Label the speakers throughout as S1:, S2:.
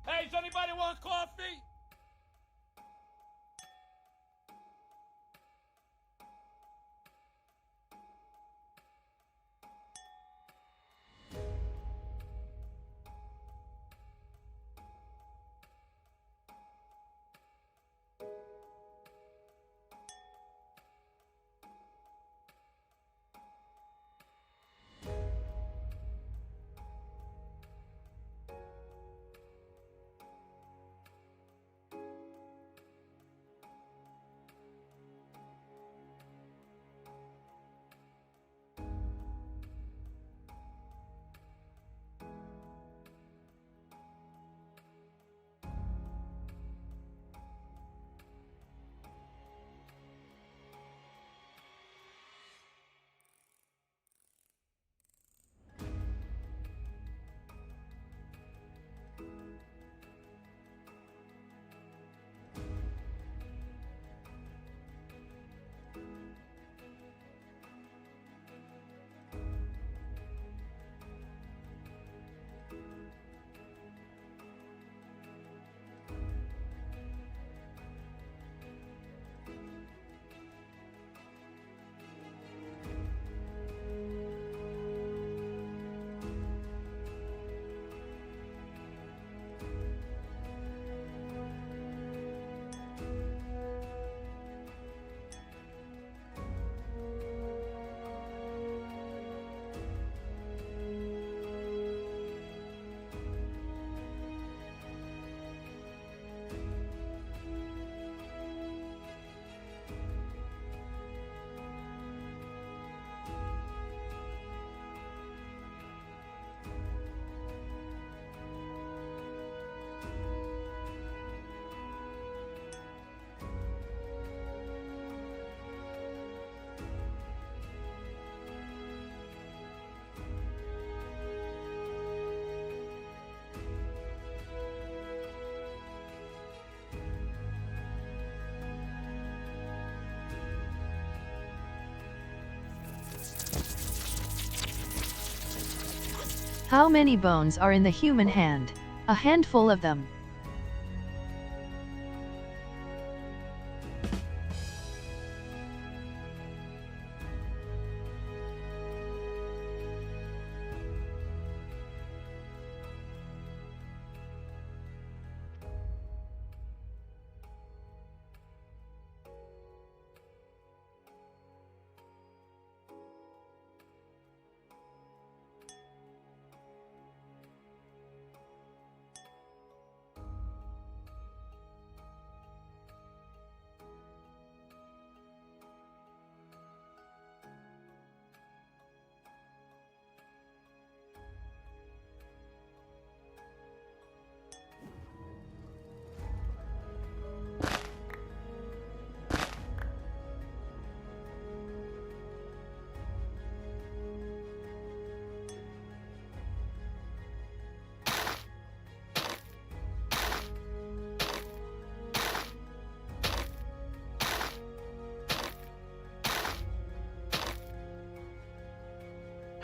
S1: Hey, does anybody want coffee?
S2: How many bones are in the human hand? A handful of them.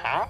S1: Huh?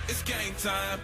S3: It's game time.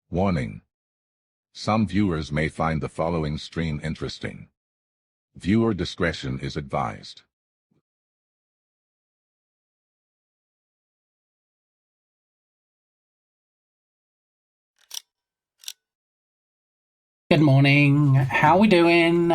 S4: Warning. Some viewers may find the following stream interesting. Viewer discretion is advised.
S5: Good morning. How we doing?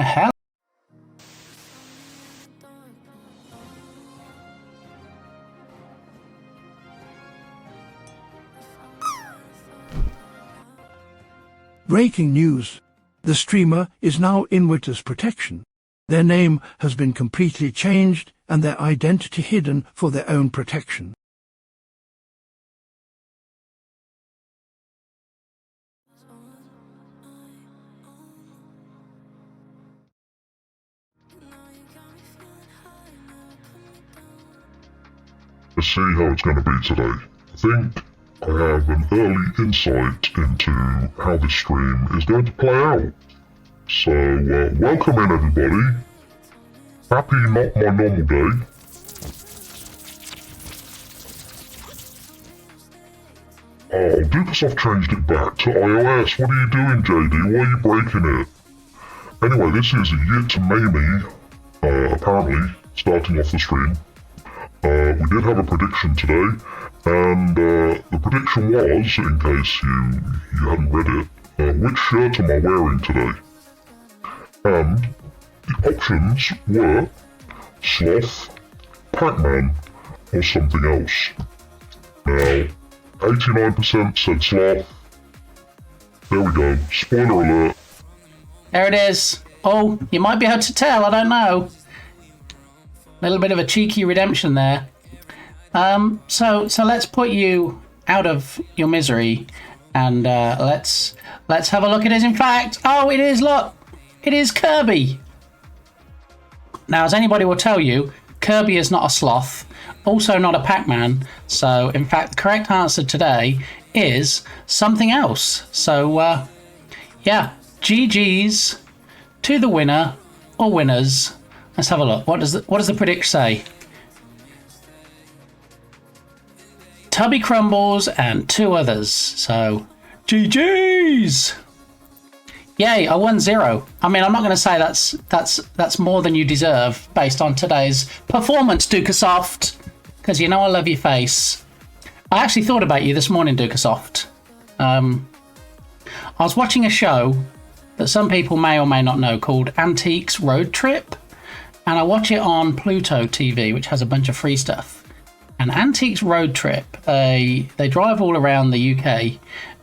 S6: Breaking news. The streamer is now in witness protection. Their name has been completely changed and their identity hidden for their own protection.
S7: Let's see how it's going to be today. I think I have an early insight into how this stream is going to play out. So, welcome in everybody. Happy not my normal day. Oh, Dukasoft changed it back to iOS. What are you doing, JD? Why are you breaking it? Anyway, this is Yit Mamie, apparently, starting off the stream. We did have a prediction today, and the prediction was, in case you hadn't read it, which shirt am I wearing today? And the options were Sloth, Pac-Man, or something else. Now, 89% said Sloth. There we go. Spoiler alert.
S5: There it is. Oh, you might be able to tell, I don't know. A little bit of a cheeky redemption there. So let's put you out of your misery, and let's have a look. It is, in fact, oh, it is. Look, it is Kirby. Now, as anybody will tell you, Kirby is not a sloth, also not a Pac-Man. So, in fact, the correct answer today is something else. So, yeah, GG's to the winner or winners. Let's have a look. What does the predict say? Tubby Crumbles and 2 others. So, GG's. Yay! I won 0. I mean, I'm not going to say that's more than you deserve based on today's performance, Dukasoft, because you know I love your face. I actually thought about you this morning, Dukasoft. I was watching a show that some people may or may not know called Antiques Road Trip. And I watch it on Pluto TV, which has a bunch of free stuff. And Antiques Road Trip, they drive all around the UK,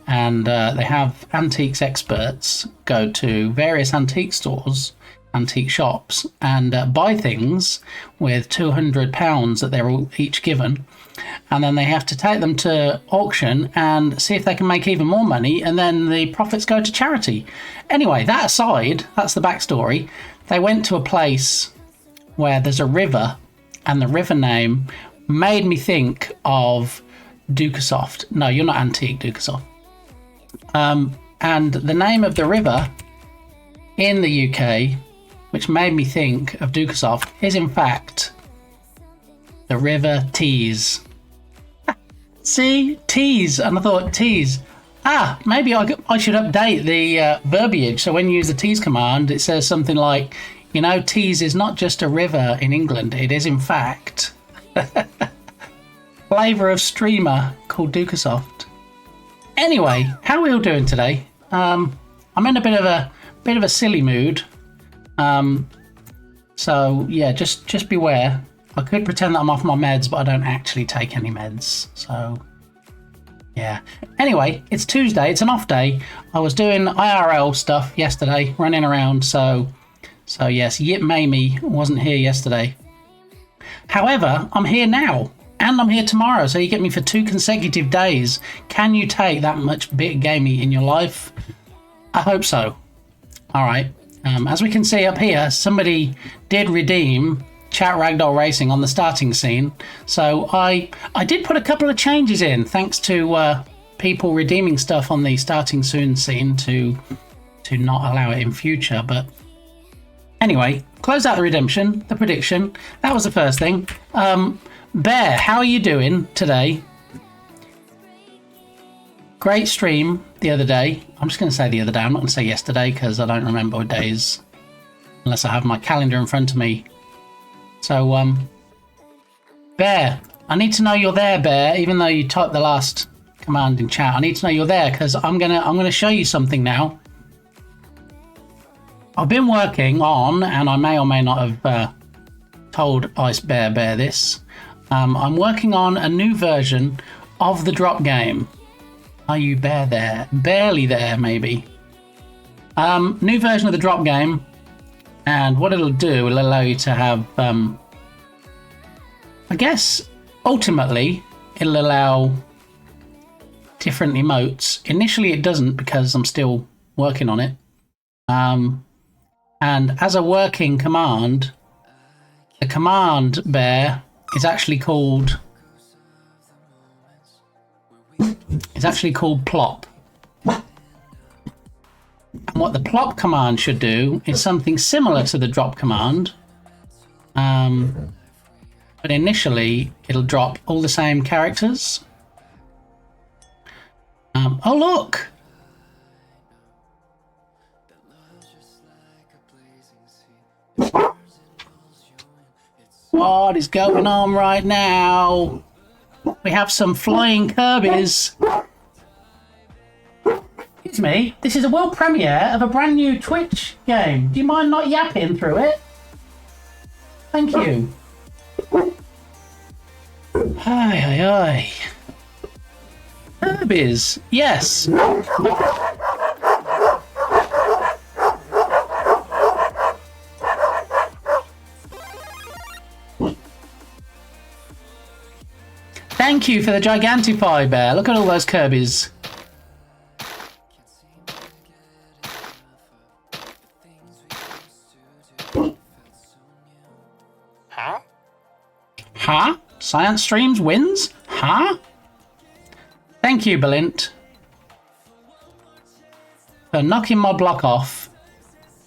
S5: and they have antiques experts go to various antique stores, antique shops, and buy things with £200 that they're all each given. And then they have to take them to auction and see if they can make even more money, and then the profits go to charity. Anyway, that aside, that's the backstory. They went to a place where there's a river, and the river name made me think of Dukasoft. No, you're not Antique Dukasoft. And the name of the river in the UK, which made me think of Dukasoft, is in fact the River Tees. See? Tees. And I thought, Tees. Maybe I should update the verbiage, so when you use the Tees command, it says something like, you know, Tees is not just a river in England, it is in fact flavour of streamer called Dukasoft. Anyway, how are we all doing today? I'm in a bit of a silly mood. So yeah, just beware. I could pretend that I'm off my meds, but I don't actually take any meds. So yeah. Anyway, it's Tuesday, it's an off day. I was doing IRL stuff yesterday, running around, so yes, Yip Mamie wasn't here yesterday. However, I'm here now, and I'm here tomorrow, so you get me for 2 consecutive days. Can you take that much bit gamey in your life? I hope so. All right. As we can see up here, somebody did redeem Chat Ragdoll Racing on the starting scene. So I did put a couple of changes in, thanks to people redeeming stuff on the starting soon scene to not allow it in future, but anyway, close out the redemption, the prediction. That was the first thing. Bear, how are you doing today? Great stream the other day. I'm just going to say the other day. I'm not going to say yesterday because I don't remember what days unless I have my calendar in front of me. So, Bear, I need to know you're there, Bear, even though you typed the last command in chat. I need to know you're there because I'm gonna show you something now. I've been working on, and I may or may not have told Ice Bear this. I'm working on a new version of the drop game. Are you Bear there? Barely there, maybe. New version of the drop game, and what it'll do, it'll allow you to have, I guess, ultimately, it'll allow different emotes. Initially, it doesn't because I'm still working on it. And as a working command, the command Bear is actually called is actually called plop. And what the plop command should do is something similar to the drop command. But initially, it'll drop all the same characters. Oh, look! What is going on right now? We have some flying Kirby's. Excuse me, this is a world premiere of a brand new Twitch game. Do you mind not yapping through it? Thank you. Hi, hi, hi. Kirby's, yes. Thank you for the Gigantify Bear. Look at all those Kirby's.
S1: Huh?
S5: Huh? Science Streams wins? Huh? Thank you, Belint, for knocking my block off.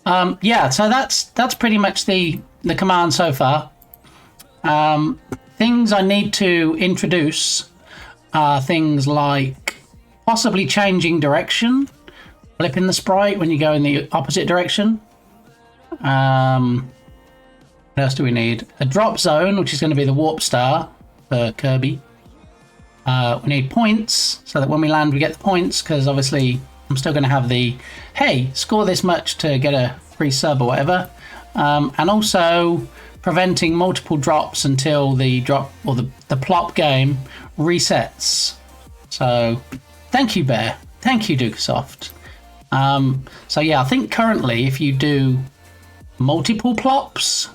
S5: Yeah, so that's pretty much the command so far. Things I need to introduce are things like possibly changing direction, flipping the sprite when you go in the opposite direction. What else do we need? A drop zone, which is going to be the warp star for Kirby. We need points, so that when we land we get the points, because obviously I'm still going to have the, hey, score this much to get a free sub or whatever. And also preventing multiple drops until the drop or the plop game resets. So thank you, Bear. Thank you, Dukesoft. So yeah, I think currently if you do multiple plops,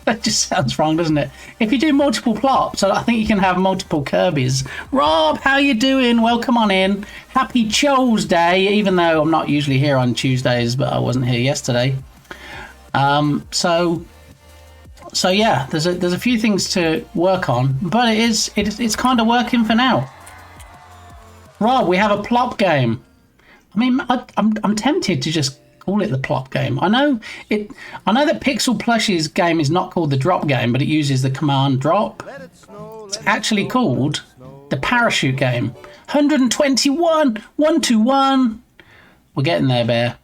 S5: that just sounds wrong, doesn't it? If you do multiple plops, I think you can have multiple Kirby's. Rob, how you doing? Welcome on in. Happy Tuesday, even though I'm not usually here on Tuesdays, but I wasn't here yesterday. So yeah, there's a few things to work on, but it's kind of working for now. Rob, we have a plop game. I mean, I'm tempted to just call it the plop game. I know that Pixel Plush's game is not called the drop game, but it uses the command drop. It's actually called the parachute game. 121, 121. We're getting there, Bear.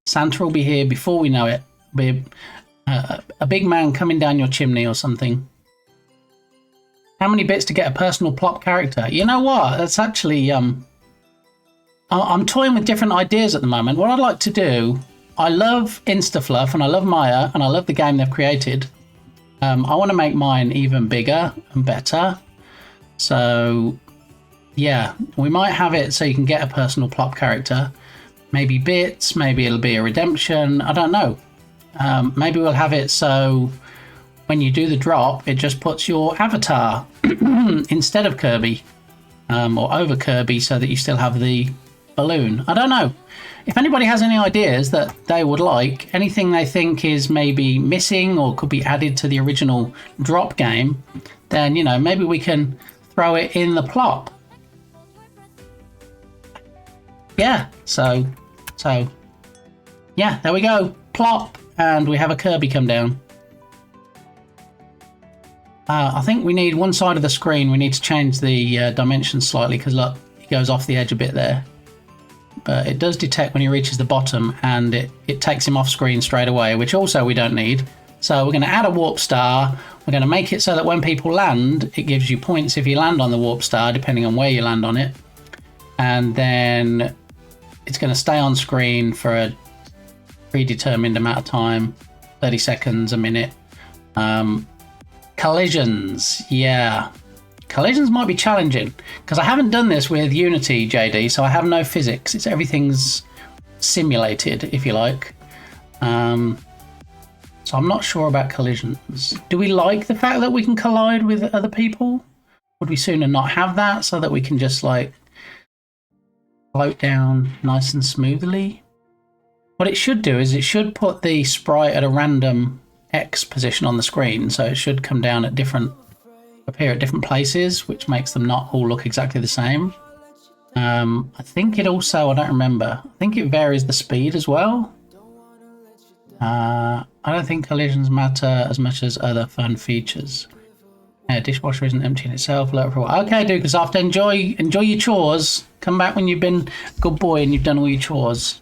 S5: Santa will be here before we know it. Be a big man coming down your chimney or something. How many bits to get a personal plop character? You know what? That's actually I'm toying with different ideas at the moment. What I'd like to do, I love Instafluff and I love Maya and I love the game they've created. I want to make mine even bigger and better. So yeah, we might have it so you can get a personal plop character. Maybe bits, maybe it'll be a redemption. I don't know. Maybe we'll have it so when you do the drop, it just puts your avatar instead of Kirby or over Kirby so that you still have the balloon. I don't know. If anybody has any ideas that they would like, anything they think is maybe missing or could be added to the original drop game, then, you know, maybe we can throw it in the plop. Yeah, so yeah, there we go. Plop, and we have a Kirby come down. I think we need one side of the screen. We need to change the dimensions slightly because look, it goes off the edge a bit there. But it does detect when he reaches the bottom, and it takes him off screen straight away, which also we don't need. So we're going to add a warp star. We're going to make it so that when people land, it gives you points if you land on the warp star, depending on where you land on it. And then it's going to stay on screen for a predetermined amount of time, 30 seconds, a minute. Collisions, yeah. Collisions might be challenging because I haven't done this with Unity, JD, so I have no physics. Everything's simulated, if you like. So I'm not sure about collisions. Do we like the fact that we can collide with other people? Would we sooner not have that so that we can just like float down nice and smoothly? What it should do is it should put the sprite at a random X position on the screen, so it should come down at appear at different places, which makes them not all look exactly the same. I think it also, I don't remember, I think it varies the speed as well. I don't think collisions matter as much as other fun features. Yeah, dishwasher isn't empty in itself. Look for a while. Okay, Duke, after enjoy your chores. Come back when you've been a good boy and you've done all your chores.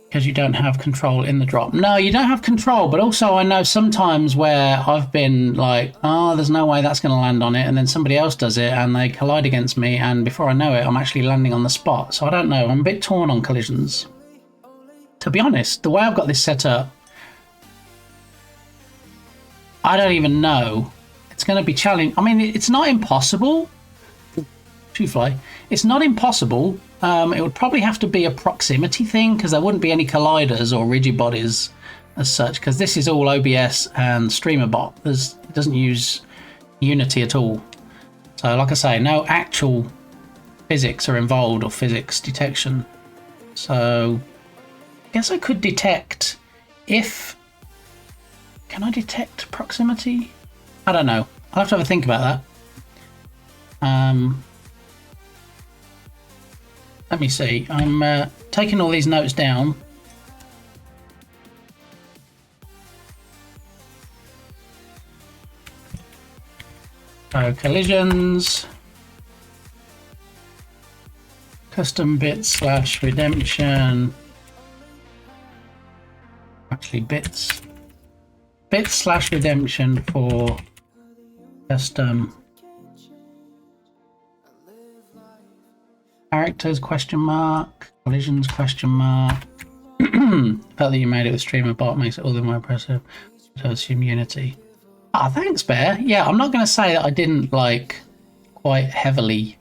S5: Because you don't have control in the drop. No, you don't have control, but also I know sometimes where I've been like, oh, there's no way that's going to land on it, and then somebody else does it and they collide against me, and before I know it, I'm actually landing on the spot. So I don't know. I'm a bit torn on collisions. To be honest, the way I've got this set up, I don't even know. It's going to be challenging. I mean, it's not impossible. Shoe fly. It's not impossible. It would probably have to be a proximity thing because there wouldn't be any colliders or rigid bodies as such, because this is all OBS and StreamerBot. It doesn't use Unity at all. So like I say, no actual physics are involved or physics detection. So I guess I could detect if... Can I detect proximity? I don't know. I'll have to have a think about that. Let me see. I'm taking all these notes down. So collisions, custom bits / redemption. Actually, bits / redemption for custom characters ? Collisions ? The fact that you made it with StreamerBot makes it all the more impressive. So I assume Unity. Ah, thanks, Bear. Yeah, I'm not going to say that I didn't like quite heavily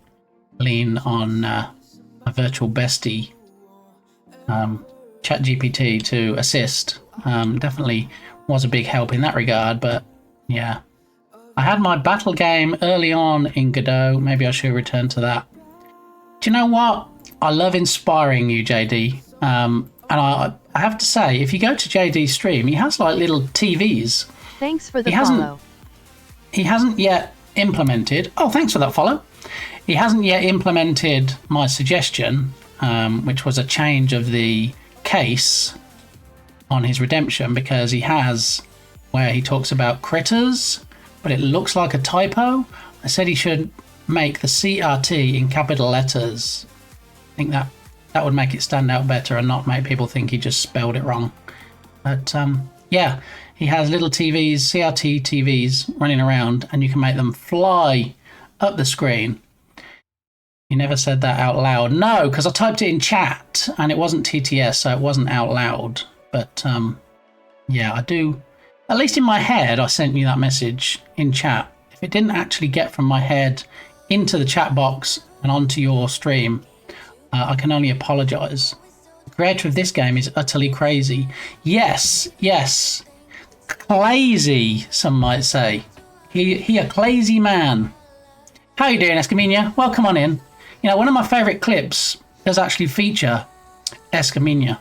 S5: lean on my virtual bestie ChatGPT to assist. Definitely was a big help in that regard, but yeah. I had my battle game early on in Godot. Maybe I should return to that. Do you know what? I love inspiring you, JD. And I have to say, if you go to JD's stream, he has like little TVs.
S2: Thanks for the follow.
S5: He hasn't yet implemented... Oh, thanks for that follow. He hasn't yet implemented my suggestion, which was a change of the case on his redemption, because he has where he talks about critters, but it looks like a typo. I said he should make the CRT in capital letters. I think that would make it stand out better and not make people think he just spelled it wrong. But yeah, he has little TVs, CRT TVs running around, and you can make them fly up the screen. You never said that out loud. No, because I typed it in chat and it wasn't TTS, so it wasn't out loud. But yeah, I do. At least in my head, I sent you that message in chat. If it didn't actually get from my head into the chat box and onto your stream, I can only apologise. The creator of this game is utterly crazy. Yes, yes. Crazy, some might say. He a crazy man. How you doing, Escamina? Welcome on in. You know, one of my favourite clips does actually feature Escamina.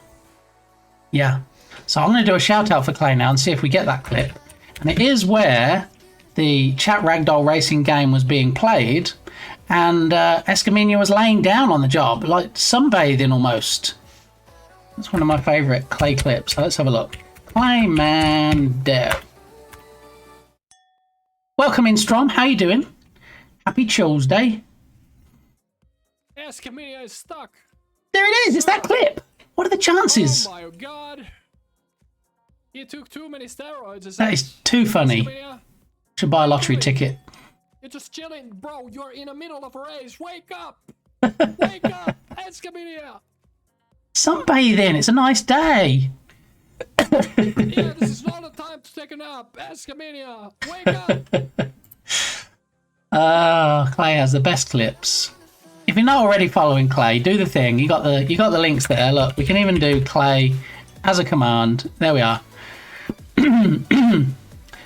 S5: Yeah. So I'm going to do a shout out for Clay now and see if we get that clip. And it is where the Chat Ragdoll Racing game was being played, and Escamina was laying down on the job, like sunbathing almost. That's one of my favourite Clay clips. So let's have a look. Clayman Dev. Welcome in, Strom. How you doing? Happy Tuesday.
S1: Escamilla is stuck.
S5: There it is. It's that clip. What are the chances?
S1: Oh my god. He took too many steroids.
S5: That is too funny. Should buy a lottery ticket.
S1: You're just chilling, bro. You're in the middle of a race. Wake up. Wake up, Escamilla.
S5: Sunbathing. It's a nice day.
S1: Yeah, this is not the time to take a nap. Escamilla, wake up.
S5: Clay has the best clips. If you're not already following Clay, do the thing. You got the links there. Look, we can even do Clay as a command. There we are.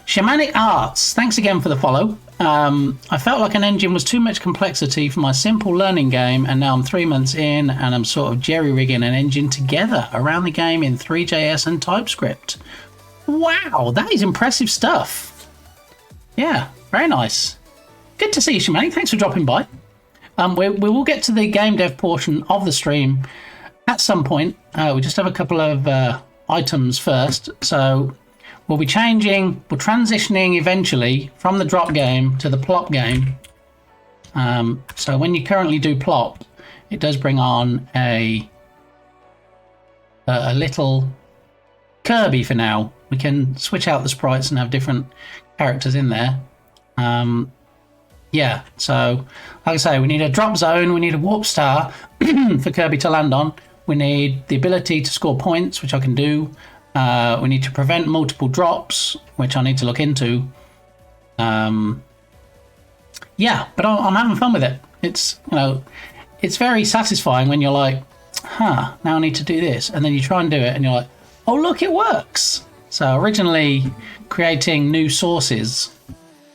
S5: Shamanic Arts, thanks again for the follow. I felt like an engine was too much complexity for my simple learning game, and now I'm 3 months in and I'm sort of jerry-rigging an engine together around the game in 3JS and TypeScript. Wow, that is impressive stuff. Yeah, very nice. Good to see you, Shamanic. Thanks for dropping by. We will get to the game dev portion of the stream at some point. We just have a couple of items first. So we're transitioning eventually from the drop game to the plop game. So when you currently do plop, it does bring on a little Kirby for now. We can switch out the sprites and have different characters in there. Yeah, so like I say, we need a drop zone, we need a warp star for Kirby to land on. We need the ability to score points, which I can do. We need to prevent multiple drops, which I need to look into. Yeah, but I'm having fun with it. It's, it's very satisfying when you're like, now I need to do this. And then you try and do it and you're like, oh, look, it works. So originally creating new sources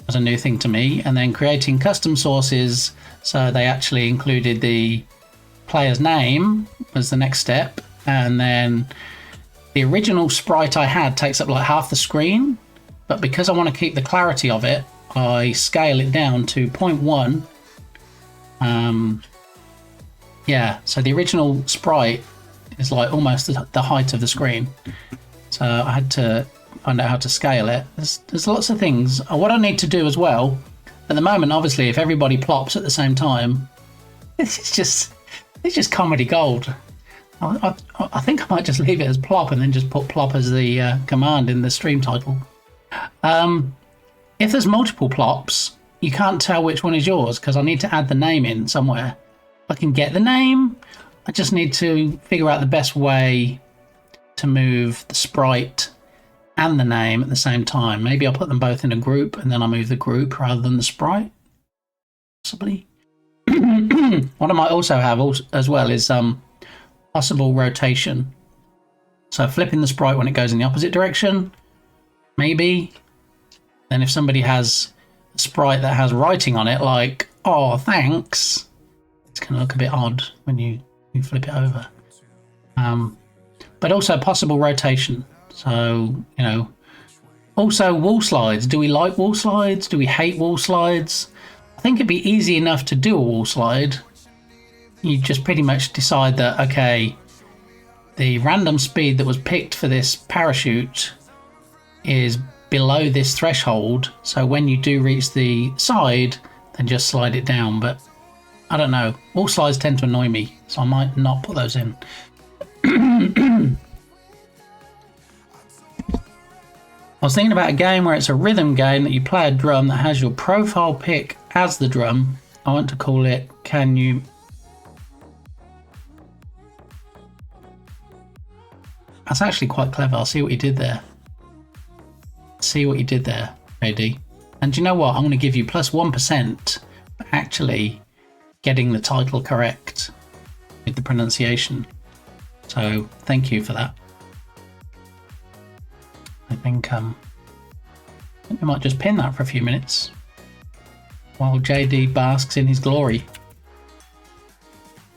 S5: was a new thing to me, and then creating custom sources so they actually included the player's name was the next step. And then the original sprite I had takes up like half the screen, but because I want to keep the clarity of it, I scale it down to 0.1. Yeah, so the original sprite is like almost the height of the screen. So I had to find out how to scale it. There's lots of things. What I need to do as well, at the moment, obviously, if everybody plops at the same time, it's just comedy gold. I think I might just leave it as plop and then just put plop as the command in the stream title. If there's multiple plops, you can't tell which one is yours because I need to add the name in somewhere. I can get the name. I just need to figure out the best way to move the sprite and the name at the same time. Maybe I'll put them both in a group and then I'll move the group rather than the sprite. Possibly. What I might also have as well is possible rotation. So flipping the sprite when it goes in the opposite direction, maybe. Then if somebody has a sprite that has writing on it, like, oh, thanks, it's going to look a bit odd when you flip it over. But also possible rotation. So, also wall slides. Do we like wall slides? Do we hate wall slides? I think it'd be easy enough to do a wall slide. You just pretty much decide that, okay, the random speed that was picked for this parachute is below this threshold. So when you do reach the side, then just slide it down. But I don't know. Wall slides tend to annoy me, so I might not put those in. I was thinking about a game where it's a rhythm game that you play a drum that has your profile pic as the drum. I want to call it Can You... That's actually quite clever. I'll see what you did there. See what you did there, JD. And do you know what? I'm going to give you plus 1% for actually getting the title correct with the pronunciation. So thank you for that. I think we might just pin that for a few minutes while JD basks in his glory.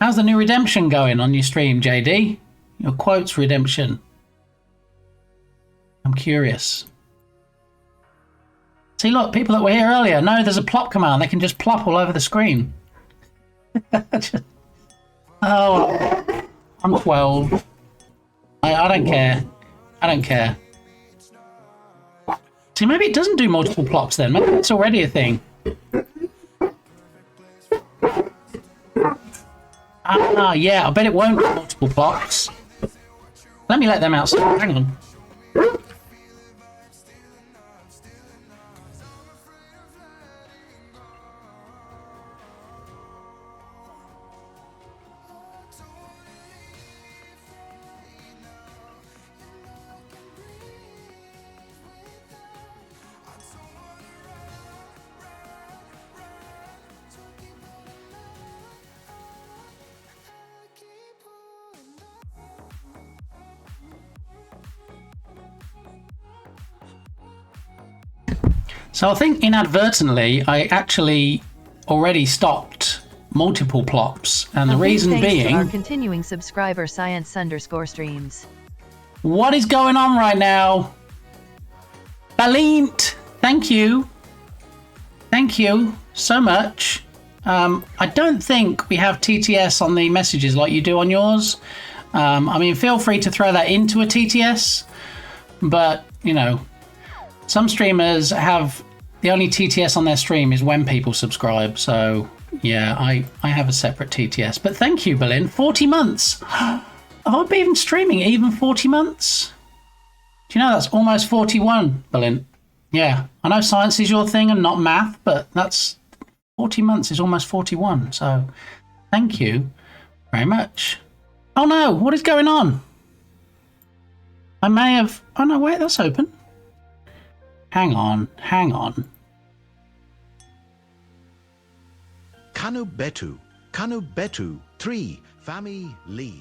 S5: How's the new redemption going on your stream, JD? Your quotes redemption. I'm curious. See, look, people that were here earlier know there's a plop command. They can just plop all over the screen. Oh, I'm 12. I don't care. I don't care. See, maybe it doesn't do multiple plops then. Maybe it's already a thing. Yeah, I bet it won't do multiple plops. Let me let them outside. Hang on. So I think inadvertently, I actually already stopped multiple plops, and the reason being...
S2: to our continuing subscriber science_streams.
S5: What is going on right now? Balint, thank you. Thank you so much. I don't think we have TTS on the messages like you do on yours. I mean, feel free to throw that into a TTS, but, you know, some streamers have the only TTS on their stream is when people subscribe. So, yeah, I have a separate TTS. But thank you, Berlin. 40 months. Have I been streaming even 40 months? Do you know that's almost 41, Berlin? Yeah, I know science is your thing and not math, but that's 40 months is almost 41. So thank you very much. Oh no, what is going on? I may have... Oh no, wait, that's open. Hang on.
S8: Kanu Betu, 3, Fami Lee.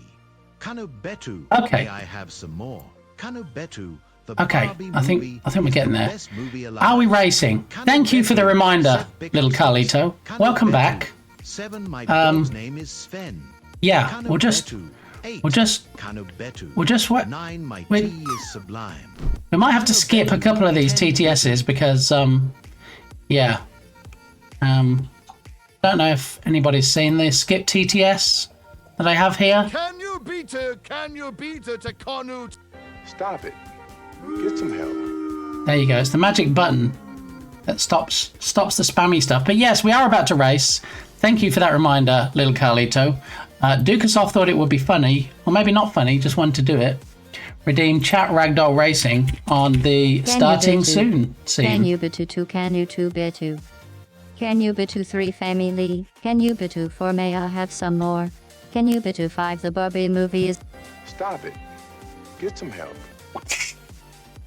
S8: Kanu Betu,
S5: Okay.
S8: may I have some more? Kanu Betu, the
S5: Okay,
S8: Barbie
S5: I think
S8: movie
S5: we're
S8: is
S5: getting
S8: the
S5: there.
S8: best movie alive.
S5: Are we racing?
S8: Kanu
S5: Thank you for the
S8: Betu,
S5: reminder,
S8: Seth Bicker's
S5: little Carlito.
S8: Kanu
S5: Welcome
S8: Betu,
S5: back.
S8: 7, my dog's name is Sven.
S5: Yeah,
S8: Kanu
S5: we'll just
S8: Betu, 8,
S5: we'll just
S8: Kanu Betu,
S5: we'll just what
S8: 9, my
S5: we-
S8: tea is sublime.
S5: we might have to skip a couple of these TTSs because yeah. Don't know if anybody's seen this skip TTS that I have here.
S3: Can you beat her? Can you beat her to Conut?
S9: Stop it. Get some help.
S5: There you go. It's the magic button that stops the spammy stuff. But yes, we are about to race. Thank you for that reminder, little Carlito. Dukasoft thought it would be funny, or maybe not funny, just wanted to do it. Redeem chat ragdoll racing on the starting soon scene.
S10: Can you betu 2? Can you 2 betu? Can you betu 3 family? Can you betu 4? May I have some more? Can you betu 5? The Barbie movie is...
S9: Stop it. Get some help.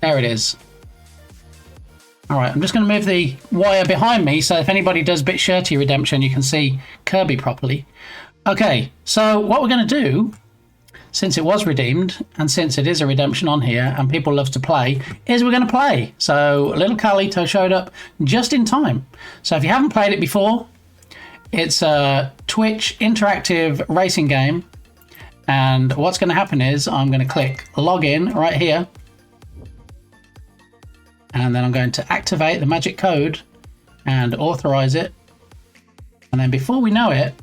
S5: There it is. All right, I'm just going to move the wire behind me so if anybody does Bit Shirty Redemption, you can see Kirby properly. Okay, so what we're going to do, since it was redeemed, and since it is a redemption on here, and people love to play, is we're going to play. So little Carlito showed up just in time. So if you haven't played it before, it's a Twitch interactive racing game. And what's going to happen is I'm going to click login right here. And then I'm going to activate the magic code and authorize it. And then before we know it,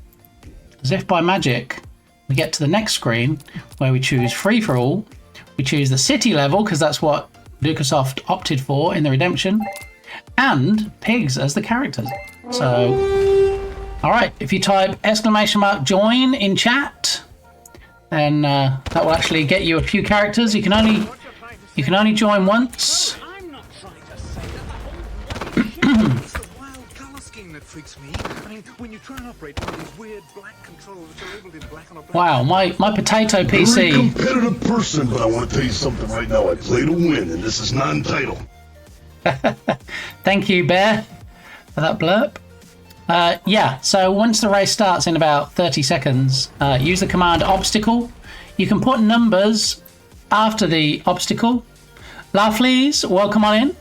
S5: as if by magic, we get to the next screen where we choose free for all. We choose the city level because that's what Dukasoft opted for in the redemption, and pigs as the characters. So, all right, if you type !join in chat, then that will actually get you a few characters. You can only join once.
S11: It's the wild colour scheme that freaks me. I mean, when you try and operate one of these weird black controls which are labeled in black on a black...
S5: Wow, my potato
S12: Very
S5: PC.
S12: competitive person, but I want to tell you something right now. I play to win, and this is not entitled.
S5: Thank you, Bear, for that blurb. Yeah, so once the race starts in about 30 seconds, use the command obstacle. You can put numbers after the obstacle. Lovelies, welcome on in.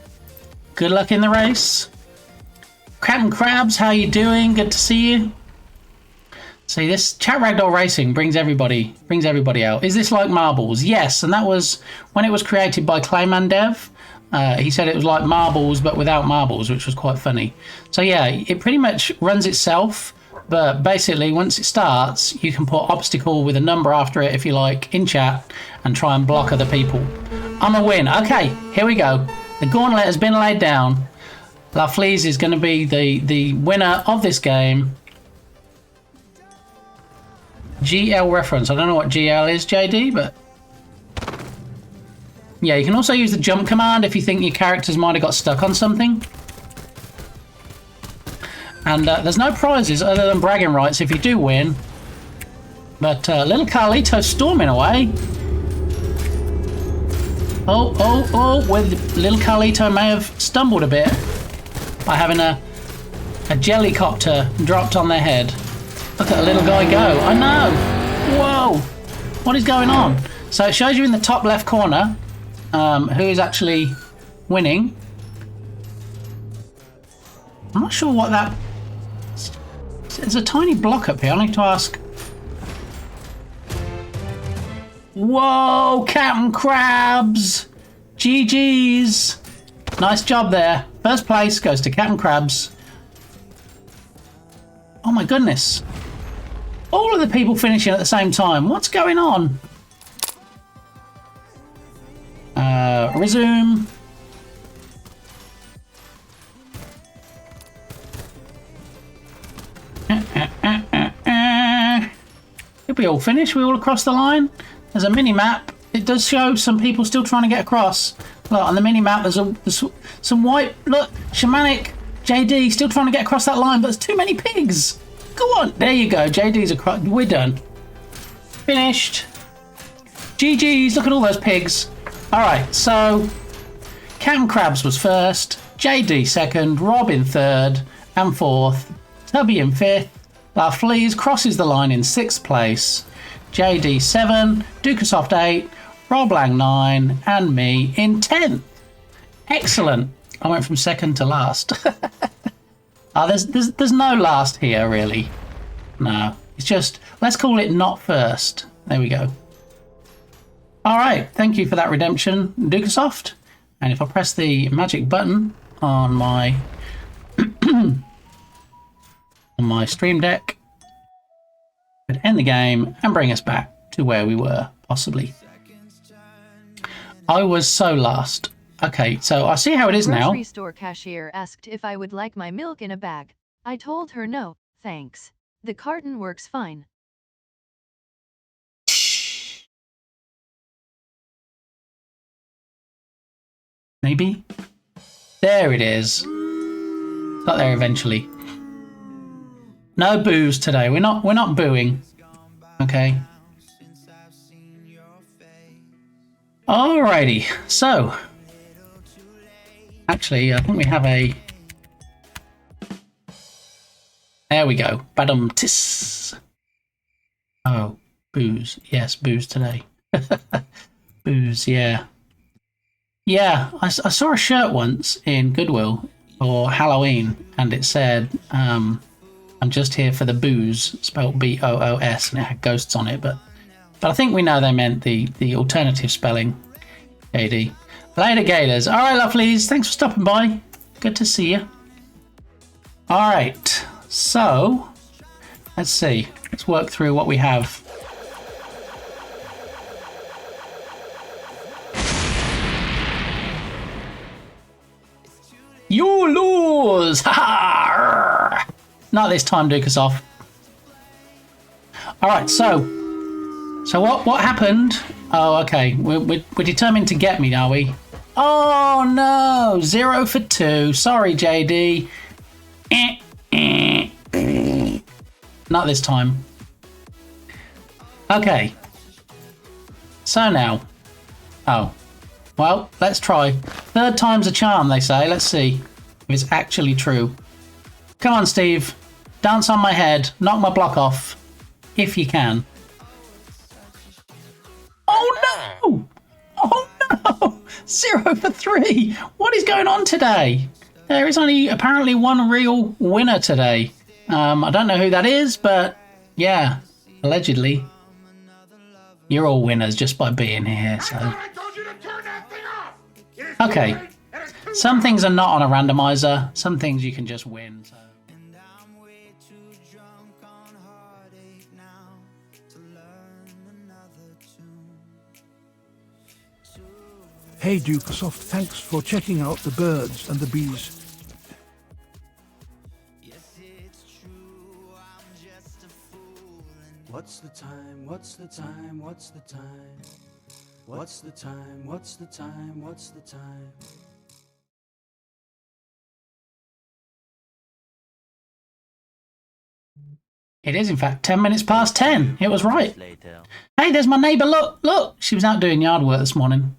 S5: Good luck in the race. Captain Krabs, how you doing? Good to see you. See, this chat ragdoll racing brings everybody out. Is this like marbles? Yes, and that was when it was created by Clayman Dev. He said it was like marbles but without marbles, which was quite funny. So yeah, it pretty much runs itself, but basically once it starts, you can put obstacle with a number after it if you like in chat and try and block other people. I'm a win. Okay, here we go. The gauntlet has been laid down. Lovelies is going to be the winner of this game. GL reference. I don't know what GL is, JD, but... yeah, you can also use the jump command if you think your characters might have got stuck on something. And there's no prizes other than bragging rights if you do win. But little Carlito's storming away. Oh, with little Carlito may have stumbled a bit by having a jellycopter dropped on their head. Look at the little guy go. I know. Whoa. What is going on? So it shows you in the top left corner who is actually winning. I'm not sure what that... there's a tiny block up here. I need to ask... whoa, Captain Krabs! GG's! Nice job there. First place goes to Captain Krabs. Oh my goodness. All of the people finishing at the same time. What's going on? Resume. Did we all finish? We all across the line? There's a mini map. It does show some people still trying to get across. Look, on the mini map, there's some white. Look, Shamanic, JD still trying to get across that line, but there's too many pigs. Go on. There you go. JD's across. We're done. Finished. GG's. Look at all those pigs. All right. So, Captain Krabs was first. JD second. Rob in third and fourth. Tubby in fifth. La Fleas crosses the line in sixth place. JD 7, Dukasoft 8, Rob Lang 9, and me in 10th. Excellent. I went from second to last. There's no last here, really. No. It's just, let's call it not first. There we go. All right. Thank you for that redemption, Dukasoft. And if I press the magic button on my on my stream deck, could end the game and bring us back to where we were, possibly. I was so last. Okay, so I see how it is now.
S2: Grocery store cashier asked if I would like my milk in a bag. I told her no, thanks. The carton works fine.
S5: Maybe? There it is. Got there eventually. No boos today. We're not booing. Okay. Alrighty. So, actually, I think we have a. There we go. Badum tis. Oh, booze. Yes, booze today. Booze. Yeah. Yeah. I saw a shirt once in Goodwill for Halloween, and it said, I'm just here for the booze, spelled B-O-O-S, and it had ghosts on it, but I think we know they meant the alternative spelling. JD. Later, Gators. All right, lovelies. Thanks for stopping by. Good to see you. All right. So, let's see. Let's work through what we have. You lose! Ha ha! Not this time, Dukasoff. All right, so what happened? Oh, okay. We're determined to get me, are we? Oh no! 0 for 2. Sorry, JD. Not this time. Okay. So now. Oh. Well, let's try. Third time's a charm, they say. Let's see if it's actually true. Come on, Steve. Dance on my head. Knock my block off. If you can. Oh no! Oh no! 0 for 3. What is going on today? There is only apparently one real winner today. I don't know who that is, but yeah, allegedly. You're all winners just by being here, so. Okay. Some things are not on a randomizer. Some things you can just win. So.
S6: Hey Dukesoft, thanks for checking out the birds and the bees.
S13: What's the time? What's the time? What's the time? What's the time? What's the time? What's the time?
S5: It is, in fact, 10 minutes past 10. It was right. Hey, there's my neighbour. Look, look. She was out doing yard work this morning.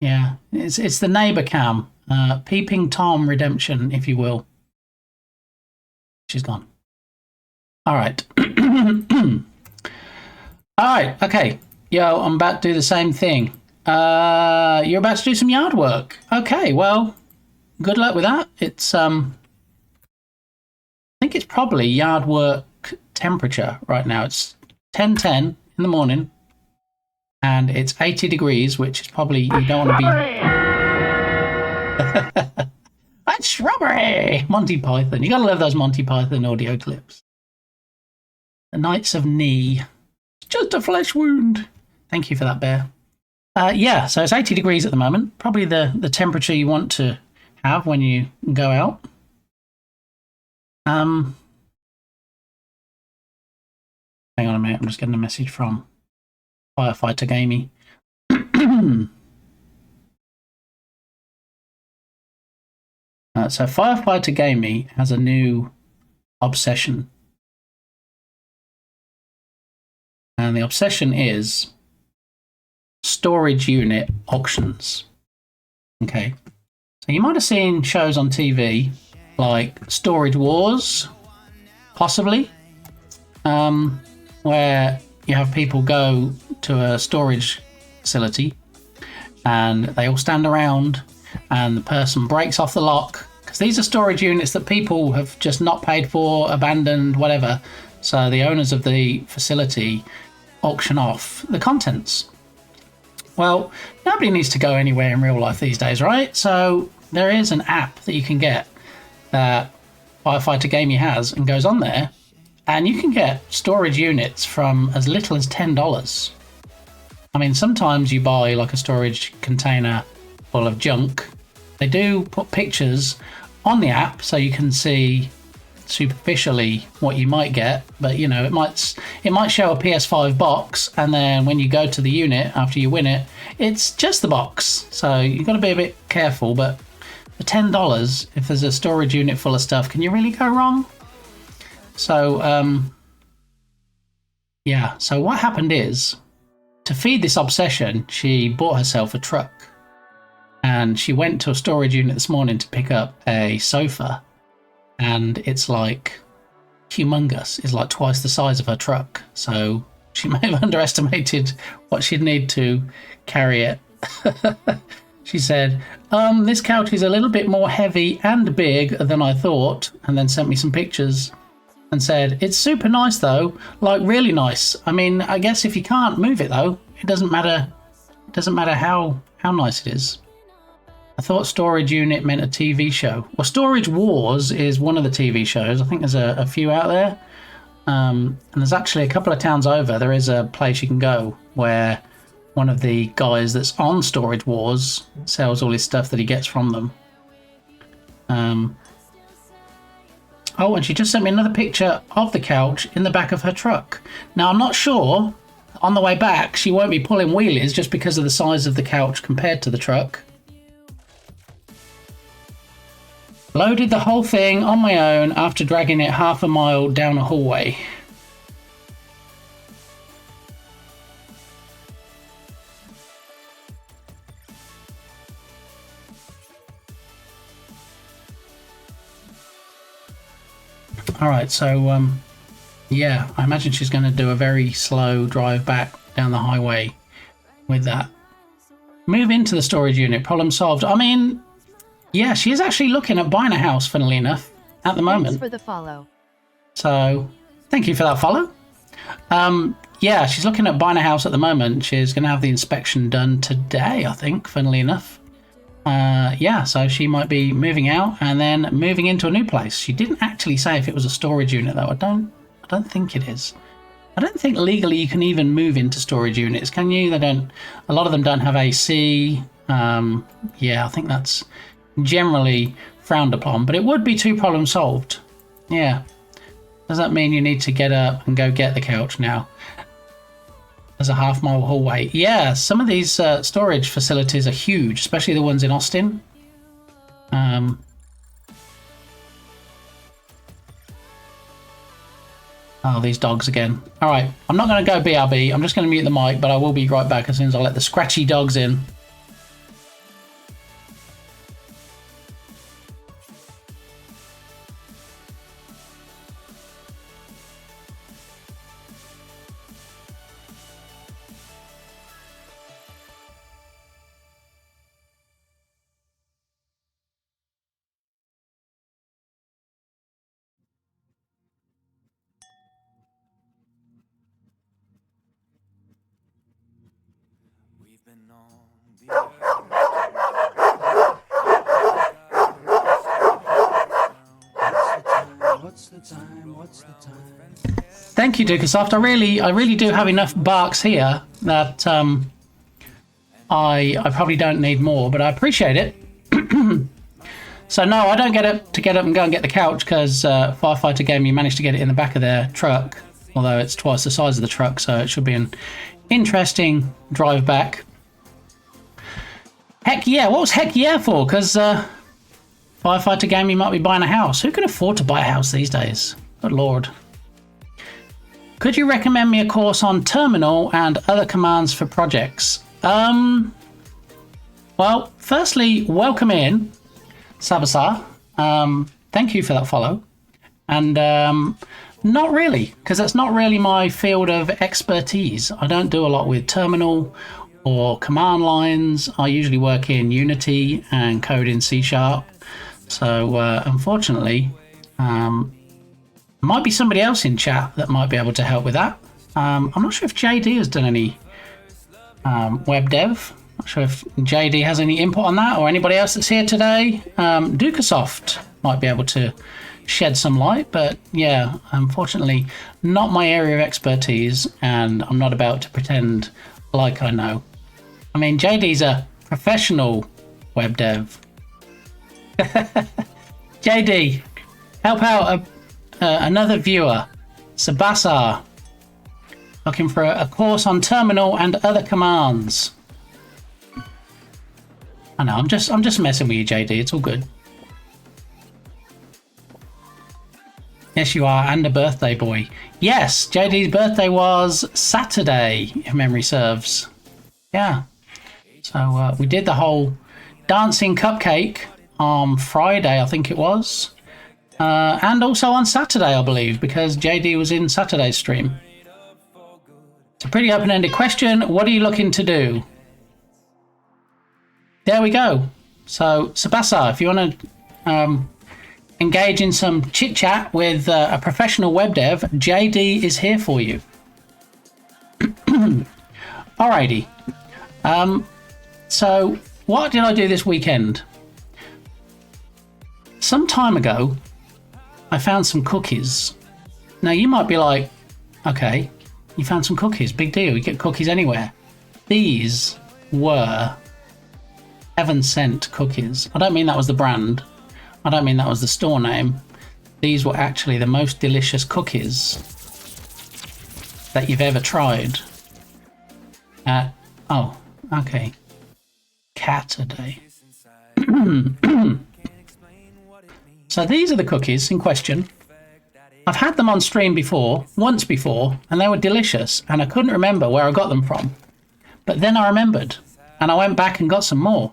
S5: Yeah, it's the neighbour cam. Peeping Tom redemption, if you will. She's gone. All right. All right, okay. Yo, I'm about to do the same thing. You're about to do some yard work. Okay, well, good luck with that. It's, I think it's probably yard work temperature right now. It's 10:10 in the morning. And it's 80 degrees, which is probably, you don't want to be... That's shrubbery! Monty Python. You gotta love those Monty Python audio clips. The Knights of Knee. Just a flesh wound. Thank you for that, Bear. Yeah, so it's 80 degrees at the moment. Probably the temperature you want to have when you go out. Hang on a minute. I'm just getting a message from Firefighter Gamey. So Firefighter Gamey has a new obsession. And the obsession is storage unit auctions. Okay. So you might have seen shows on TV like Storage Wars, possibly, where you have people go to a storage facility and they all stand around and the person breaks off the lock, because these are storage units that people have just not paid for, abandoned, whatever. So the owners of the facility auction off the contents. Well, nobody needs to go anywhere in real life these days, right? So there is an app that you can get that Firefighter Gamey has and goes on there, and you can get storage units from as little as $10. I mean, sometimes you buy like a storage container full of junk. They do put pictures on the app so you can see superficially what you might get, but you know, it might show a PS5 box, and then when you go to the unit after you win it, it's just the box. So you've got to be a bit careful, but for $10, if there's a storage unit full of stuff, can you really go wrong? So yeah, so what happened is, to feed this obsession, she bought herself a truck, and she went to a storage unit this morning to pick up a sofa, and it's like humongous. It's like twice the size of her truck. So she may have underestimated what she'd need to carry it. She said, this couch is a little bit more heavy and big than I thought, and then sent me some pictures and said, it's super nice though, like really nice. I mean, I guess if you can't move it though, it doesn't matter. It doesn't matter how nice it is. I thought Storage Unit meant a TV show. Well, Storage Wars is one of the TV shows. I think there's a few out there. And there's actually a couple of towns over, there is a place you can go where one of the guys that's on Storage Wars sells all his stuff that he gets from them. Oh, and she just sent me another picture of the couch in the back of her truck. Now, I'm not sure, on the way back, she won't be pulling wheelies just because of the size of the couch compared to the truck. Loaded the whole thing on my own after dragging it half a mile down a hallway. Alright, so yeah, I imagine she's going to do a very slow drive back down the highway with that. Move into the storage unit, problem solved. I mean, yeah, she is actually looking at buying a house, funnily enough, at the moment.
S2: Thanks for the follow.
S5: So, thank you for that follow. Yeah, she's looking at buying a house at the moment. She's going to have the inspection done today, I think, funnily enough. Yeah, so she might be moving out and then moving into a new place. She didn't actually say if it was a storage unit, though. I don't think it is. I don't think legally you can even move into storage units, can you? They don't. A lot of them don't have AC. Yeah, I think that's generally frowned upon, but it would be two problems solved. Yeah. Does that mean you need to get up and go get the couch now? There's a half-mile hallway. Yeah, some of these storage facilities are huge, especially the ones in Austin. Oh, these dogs again. All right, I'm not going to go BRB. I'm just going to mute the mic, but I will be right back as soon as I let the scratchy dogs in.
S13: What's the time? What's the time?
S5: Thank you, Dukasoft. I really do have enough barks here that I probably don't need more, but I appreciate it. So no, I don't get up and go and get the couch because Firefighter Gaming managed to get it in the back of their truck, although it's twice the size of the truck, so it should be an interesting drive back. Heck yeah, what was heck yeah for? Because Firefighter Gaming might be buying a house. Who can afford to buy a house these days? Good lord. Could you recommend me a course on terminal and other commands for projects? Well, firstly, welcome in, Sabasar. Thank you for that follow. And not really, because that's not really my field of expertise. I don't do a lot with terminal or command lines. I usually work in Unity and code in C#. So unfortunately, might be somebody else in chat that might be able to help with that. I'm not sure if JD has done any web dev. Not sure if JD has any input on that, or anybody else that's here today. Dukasoft might be able to shed some light, but yeah, unfortunately, not my area of expertise, and I'm not about to pretend like I know. I mean, JD's a professional web dev. JD, help out another viewer, Sabasar, looking for a course on terminal and other commands. I know, I'm just messing with you, JD. It's all good. Yes, you are, and a birthday boy. Yes, JD's birthday was Saturday, if memory serves. Yeah. So we did the whole dancing cupcake on Friday, I think it was. And also on Saturday, I believe, because JD was in Saturday's stream. It's a pretty open-ended question. What are you looking to do? There we go. So, Sabasa, if you want to engage in some chit-chat with a professional web dev, JD is here for you. Alrighty. So, what did I do this weekend? Some time ago, I found some cookies. Now, you might be like, okay, you found some cookies, big deal, you get cookies anywhere. These were Heaven Sent cookies. I don't mean that was the brand. I don't mean that was the store name. These were actually the most delicious cookies that you've ever tried. Oh, okay. Saturday. So these are the cookies in question. I've had them on stream before, once before, and they were delicious, and I couldn't remember where I got them from. But then I remembered, and I went back and got some more.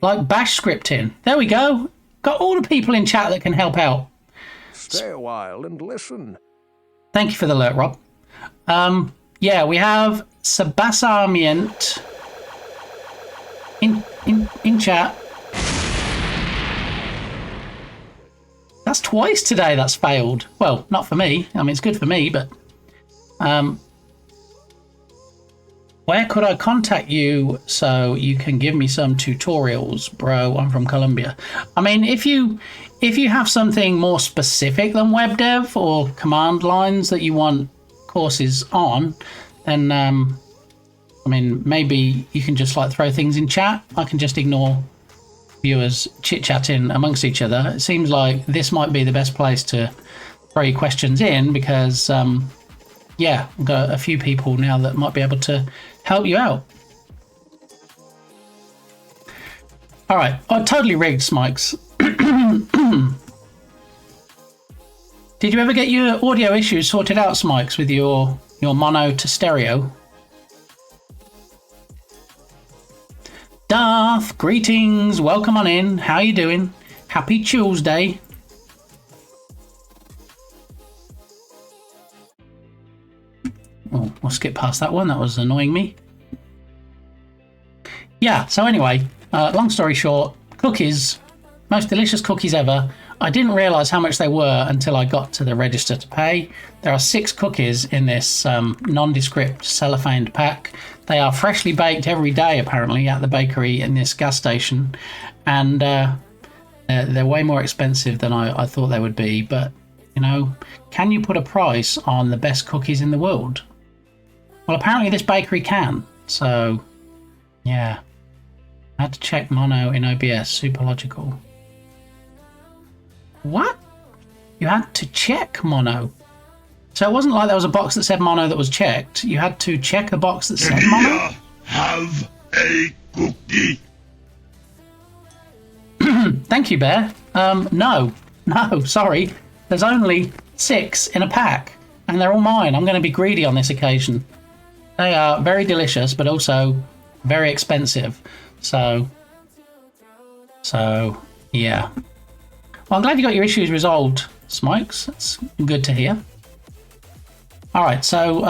S5: Like bash scripting. There we go. Got all the people in chat that can help out.
S9: Stay a while and listen.
S5: Thank you for the alert, Rob. Yeah, we have Sabasarmient in chat. That's twice today that's failed. Well, not for me. I mean, it's good for me, but where could I contact you so you can give me some tutorials, bro? I'm from Colombia. I mean, if you have something more specific than web dev or command lines that you want courses on, then I mean, maybe you can just like throw things in chat. I can just ignore viewers chit-chatting amongst each other. It seems like this might be the best place to throw your questions in because yeah, I've got a few people now that might be able to help you out. All right. Oh, totally rigged, Smikes. Did you ever get your audio issues sorted out, Smikes, with your mono to stereo? Darth, greetings. Welcome on in. How you doing? Happy Tuesday. Oh, I'll skip past that one. That was annoying me. Yeah, so anyway, long story short, cookies, most delicious cookies ever. I didn't realise how much they were until I got to the register to pay. There are 6 cookies in this nondescript cellophaned pack. They are freshly baked every day, apparently, at the bakery in this gas station. And they're way more expensive than I thought they would be. But You know, can you put a price on the best cookies in the world? Well, apparently this bakery can. So, yeah. I had to check mono in OBS. Super logical. What? You had to check mono? So it wasn't like there was a box that said mono that was checked. You had to check a box that said mono?
S12: Have a cookie.
S5: Thank you, Bear. No, sorry. There's only 6 in a pack, and they're all mine. I'm going to be greedy on this occasion. They are very delicious, but also very expensive. So yeah. Well, I'm glad you got your issues resolved, Smikes. That's good to hear. All right, so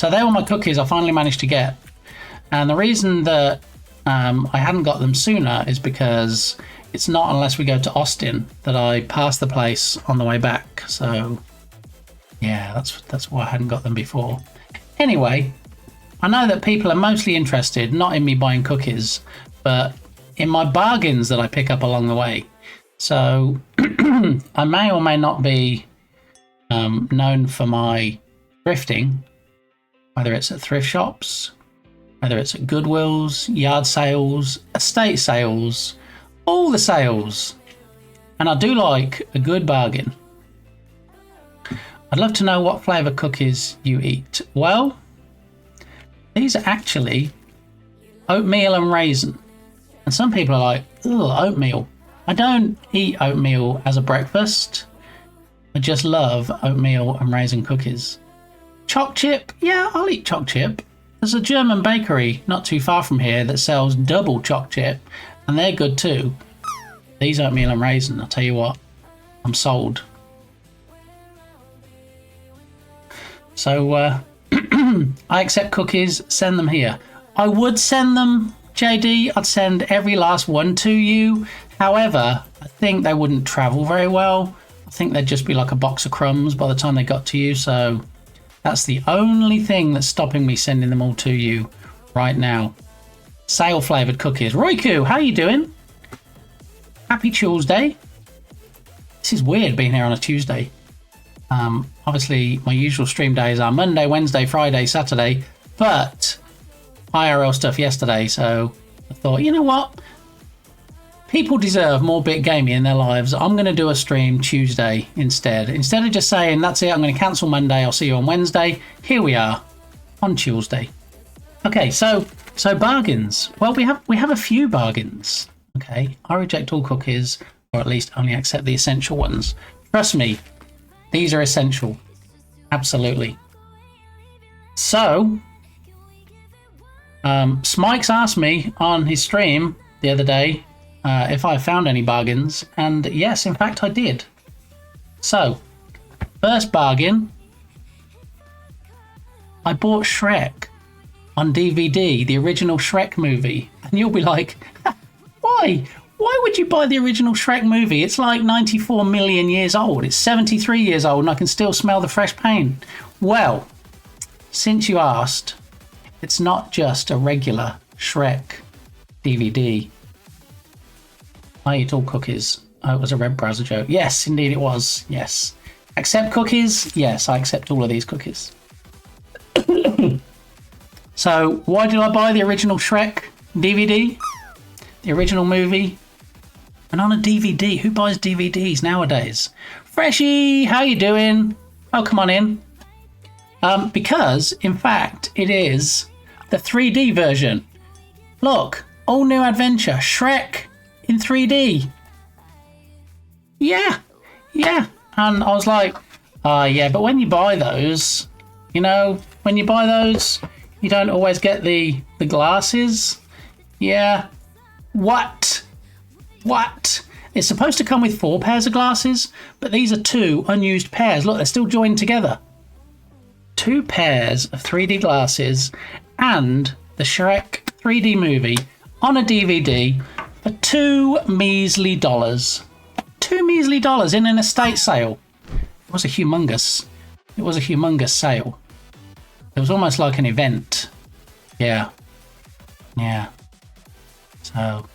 S5: they're all my cookies I finally managed to get, and the reason that I hadn't got them sooner is because it's not unless we go to Austin that I pass the place on the way back. So yeah, that's why I hadn't got them before. Anyway, I know that people are mostly interested not in me buying cookies, but in my bargains that I pick up along the way. So I may or may not be known for my thrifting, whether it's at thrift shops, whether it's at Goodwills, yard sales, estate sales, all the sales. And I do like a good bargain. I'd love to know what flavour cookies you eat. Well, these are actually oatmeal and raisin. And some people are like, ugh, oatmeal. I don't eat oatmeal as a breakfast. I just love oatmeal and raisin cookies. Choc chip? Yeah, I'll eat choc chip. There's a German bakery not too far from here that sells double choc chip, and they're good too. These oatmeal and raisin, I'll tell you what, I'm sold. So, I accept cookies, send them here. I would send them, JD, I'd send every last one to you. However, I think they wouldn't travel very well. I think they'd just be like a box of crumbs by the time they got to you. So that's the only thing that's stopping me sending them all to you right now. Sale flavoured cookies. Roiku, how you doing? Happy Tuesday. This is weird being here on a Tuesday. Obviously, my usual stream days are Monday, Wednesday, Friday, Saturday, but IRL stuff yesterday. So I thought, you know what? People deserve more bit gaming in their lives. I'm going to do a stream Tuesday instead. Instead of just saying, that's it, I'm going to cancel Monday, I'll see you on Wednesday. Here we are on Tuesday. Okay, so bargains. Well, we have a few bargains. Okay, I reject all cookies, or at least only accept the essential ones. Trust me, these are essential. Absolutely. So, Smikes asked me on his stream the other day if I found any bargains, and yes, in fact, I did. So, first bargain, I bought Shrek on DVD, the original Shrek movie, and you'll be like, why? Why would you buy the original Shrek movie? It's like 94 million years old. It's 73 years old, and I can still smell the fresh paint. Well, since you asked, it's not just a regular Shrek DVD. I eat all cookies. Oh, it was a red browser joke. Yes, indeed it was. Yes. Accept cookies? Yes, I accept all of these cookies. So, why did I buy the original Shrek DVD? The original movie? And on a DVD, who buys DVDs nowadays? Freshie, how you doing? Oh, come on in. Because, in fact, it is the 3D version. Look, all new adventure, Shrek in 3D. Yeah. And I was like, yeah, but when you buy those, you know, when you buy those, you don't always get the glasses. Yeah. What? It's supposed to come with 4 pairs of glasses, but these are 2 unused pairs. Look, they're still joined together. 2 pairs of 3D glasses and the Shrek 3D movie on a DVD for $2 measly. $2 measly in an estate sale. It was a humongous sale. It was almost like an event. Yeah. So,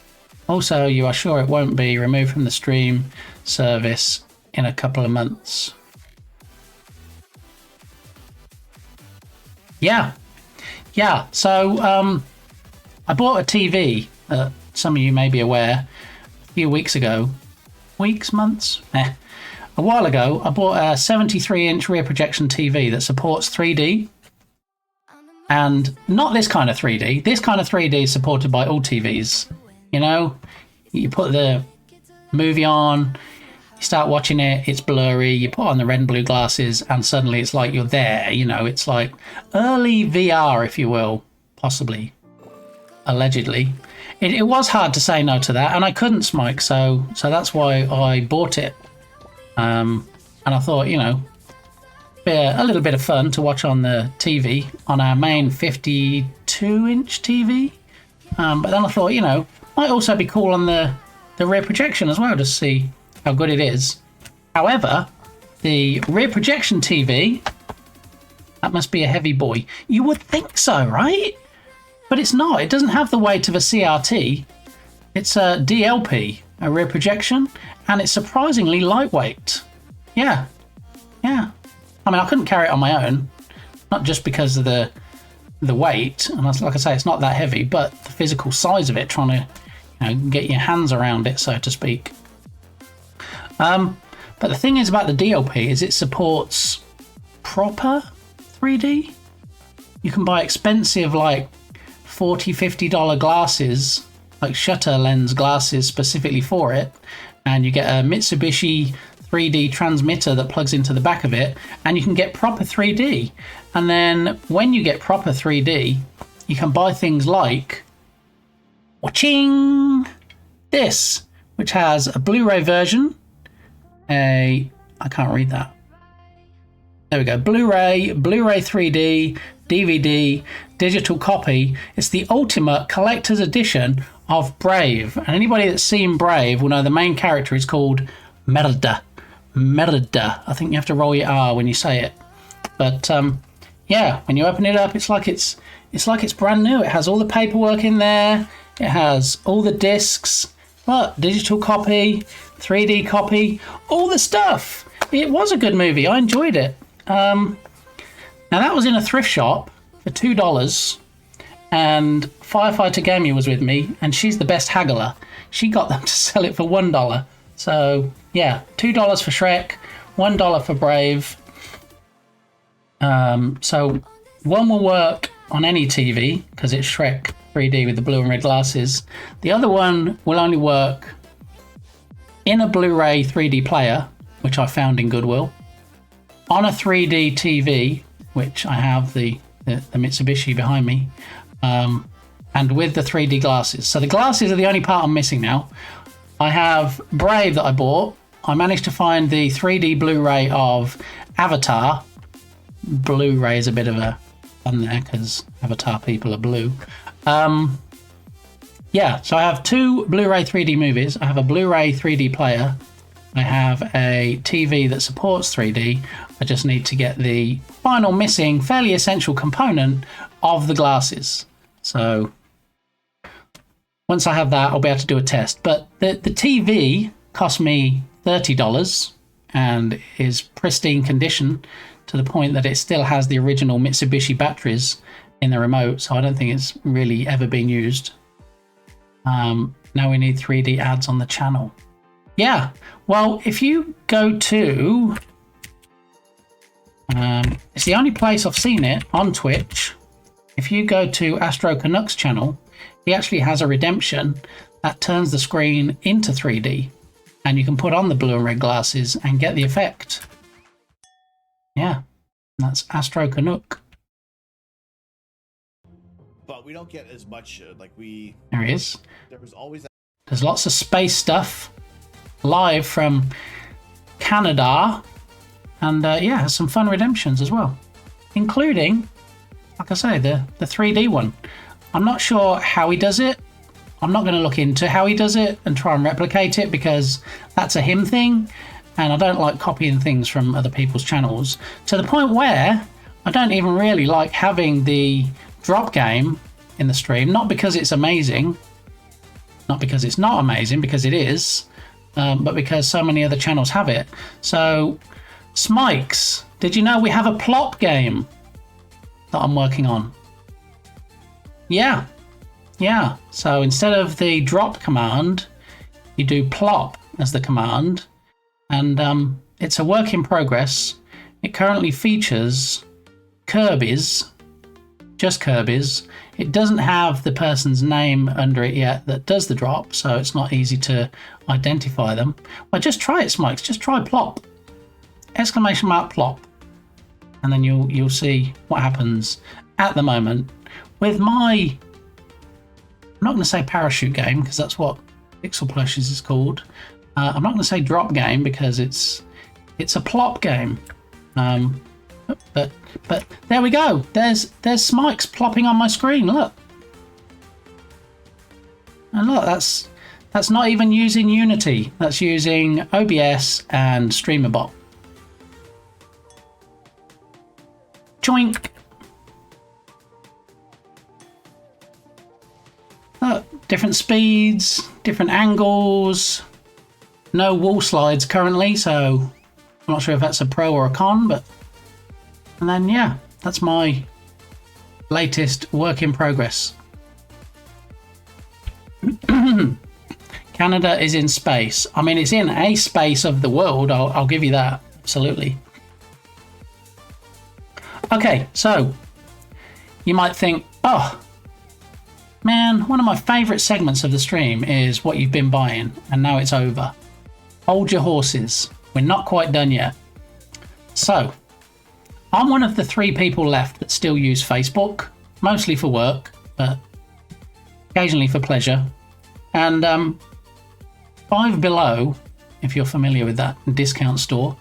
S5: also, you are sure it won't be removed from the stream service in a couple of months? Yeah. Yeah. So I bought a TV, some of you may be aware, a few weeks ago. Months? A while ago, I bought a 73-inch rear projection TV that supports 3D. And not this kind of 3D. This kind of 3D is supported by all TVs. You know, you put the movie on, you start watching it, it's blurry, you put on the red and blue glasses, and suddenly it's like you're there. You know, it's like early VR, if you will, possibly, allegedly. It was hard to say no to that, and I couldn't, Smike, so that's why I bought it. And I thought, you know, be a little bit of fun to watch on the TV, on our main 52-inch TV. But then I thought, you know, might also be cool on the rear projection as well, to see how good it is. However, the rear projection TV, that must be a heavy boy. You would think so, right? But it's not. It doesn't have the weight of a CRT. It's a DLP, a rear projection, and it's surprisingly lightweight. Yeah. Yeah. I mean, I couldn't carry it on my own, not just because of the weight, and like I say, it's not that heavy, but the physical size of it, trying to, you know, get your hands around it, so to speak. But the thing is about the DLP is it supports proper 3D. You can buy expensive, like $40, $50 glasses, like shutter lens glasses specifically for it, and you get a Mitsubishi 3D transmitter that plugs into the back of it, and you can get proper 3D. And then when you get proper 3D, you can buy things like watching this, which has a Blu-ray version, I can't read that. There we go. Blu-ray 3D, DVD, digital copy. It's the ultimate collector's edition of Brave. And anybody that's seen Brave will know the main character is called Merda. Merda. I think you have to roll your R when you say it. But yeah, when you open it up, it's like it's brand new. It has all the paperwork in there. It has all the discs. What? Digital copy, 3D copy, all the stuff. It was a good movie. I enjoyed it. Now that was in a thrift shop for $2, and Firefighter Gaming was with me, and she's the best haggler. She got them to sell it for $1. So yeah, $2 for Shrek, $1 for Brave. So one will work on any TV because it's Shrek 3D with the blue and red glasses. The other one will only work in a Blu-ray 3D player, which I found in Goodwill, on a 3D TV, which I have the Mitsubishi behind me, and with the 3D glasses. So the glasses are the only part I'm missing now. I have Brave that I bought. I managed to find the 3D Blu-ray of Avatar. Blu-ray is a bit of a fun there because Avatar people are blue. Yeah, so I have two Blu-ray 3D movies. I have a Blu-ray 3D player. I have a TV that supports 3D. I just need to get the final missing, fairly essential component of the glasses. So once I have that, I'll be able to do a test. But the TV cost me $30 and is pristine condition to the point that it still has the original Mitsubishi batteries in the remote. So I don't think it's really ever been used. Now we need 3D ads on the channel. Yeah, well, if you go to... it's the only place I've seen it on Twitch. If you go to Astro Canuck's channel, he actually has a redemption that turns the screen into 3D. And you can put on the blue and red glasses and get the effect. Yeah, that's Astro Canuck.
S14: But we don't get as much, like we...
S5: There he is.
S14: There was always...
S5: There's lots of space stuff live from Canada. And yeah, has some fun redemptions as well. Including, like I say, the 3D one. I'm not sure how he does it. I'm not going to look into how he does it and try and replicate it because that's a him thing. And I don't like copying things from other people's channels. To the point where I don't even really like having the drop game in the stream. Not because it's amazing. Not because it's not amazing, because it is. But because so many other channels have it. So, Smikes, did you know we have a plop game? that I'm working on. Yeah. So instead of the drop command, you do plop as the command, and it's a work in progress. It currently features Kirby's, just Kirby's. It doesn't have the person's name under it yet that does the drop, so it's not easy to identify them. Well, just try it, Smikes. Just try plop. Exclamation mark plop. And then you'll see what happens at the moment with my, I'm not going to say parachute game because that's what Pixel Plushes is called. I'm not going to say drop game because it's a plop game. But there we go. There's Smikes plopping on my screen. Look, and look, that's not even using Unity. That's using OBS and StreamerBot. Joink. Look, different speeds, different angles. No wall slides currently, so I'm not sure if that's a pro or a con, but. And then, yeah, that's my latest work in progress. Canada is in space. I mean, it's in a space of the world. I'll give you that. Absolutely. Okay, so you might think, oh, man, one of my favorite segments of the stream is what you've been buying, and now it's over. Hold your horses. We're not quite done yet. So, I'm one of the 3 people left that still use Facebook, mostly for work, but occasionally for pleasure. And Five Below, if you're familiar with that discount store,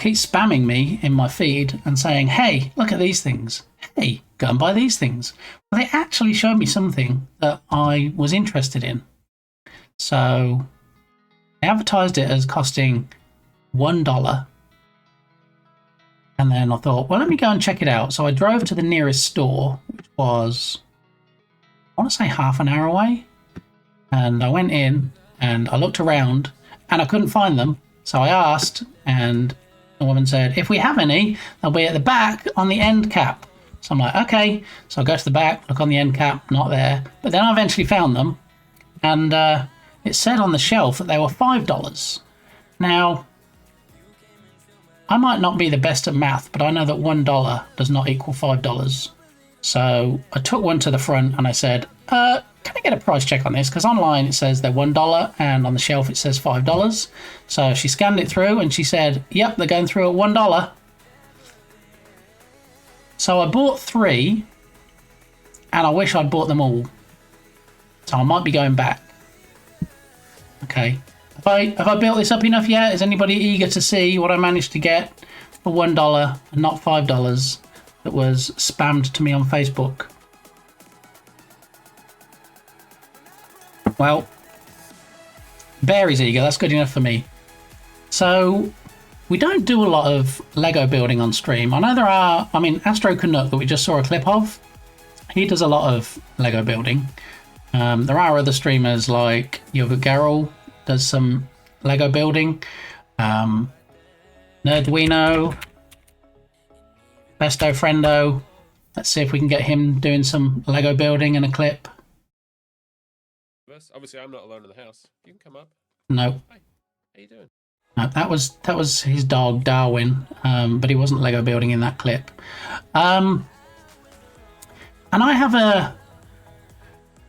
S5: keeps spamming me in my feed and saying, hey, look at these things. Hey, go and buy these things. Well, they actually showed me something that I was interested in. So I advertised it as costing $1. And then I thought, well, let me go and check it out. So I drove to the nearest store, which was, I want to say half an hour away. And I went in and I looked around and I couldn't find them. So I asked, and the woman said, if we have any, they'll be at the back on the end cap. So I'm like, okay. So I go to the back, look on the end cap, not there. But then I eventually found them. And it said on the shelf that they were $5. Now, I might not be the best at math, but I know that $1 does not equal $5. So I took one to the front and I said, can I get a price check on this? Because online it says they're $1 and on the shelf it says $5. So she scanned it through and she said, yep, they're going through at $1. So I bought 3 and I wish I'd bought them all. So I might be going back. Okay. Have I built this up enough yet? Is anybody eager to see what I managed to get for $1 and not $5 that was spammed to me on Facebook? Well, Barry's eager. That's good enough for me. So we don't do a lot of Lego building on stream. I know there are, I mean, Astro Canuck that we just saw a clip of, he does a lot of Lego building. There are other streamers like Yoga Garrel does some Lego building. Nerdwino, Besto Friendo. Let's see if we can get him doing some Lego building in a clip.
S1: Obviously, I'm not alone in the house. You can come up.
S5: No.
S1: Hi. How you doing?
S5: No, that was his dog Darwin, but he wasn't Lego building in that clip. And I have a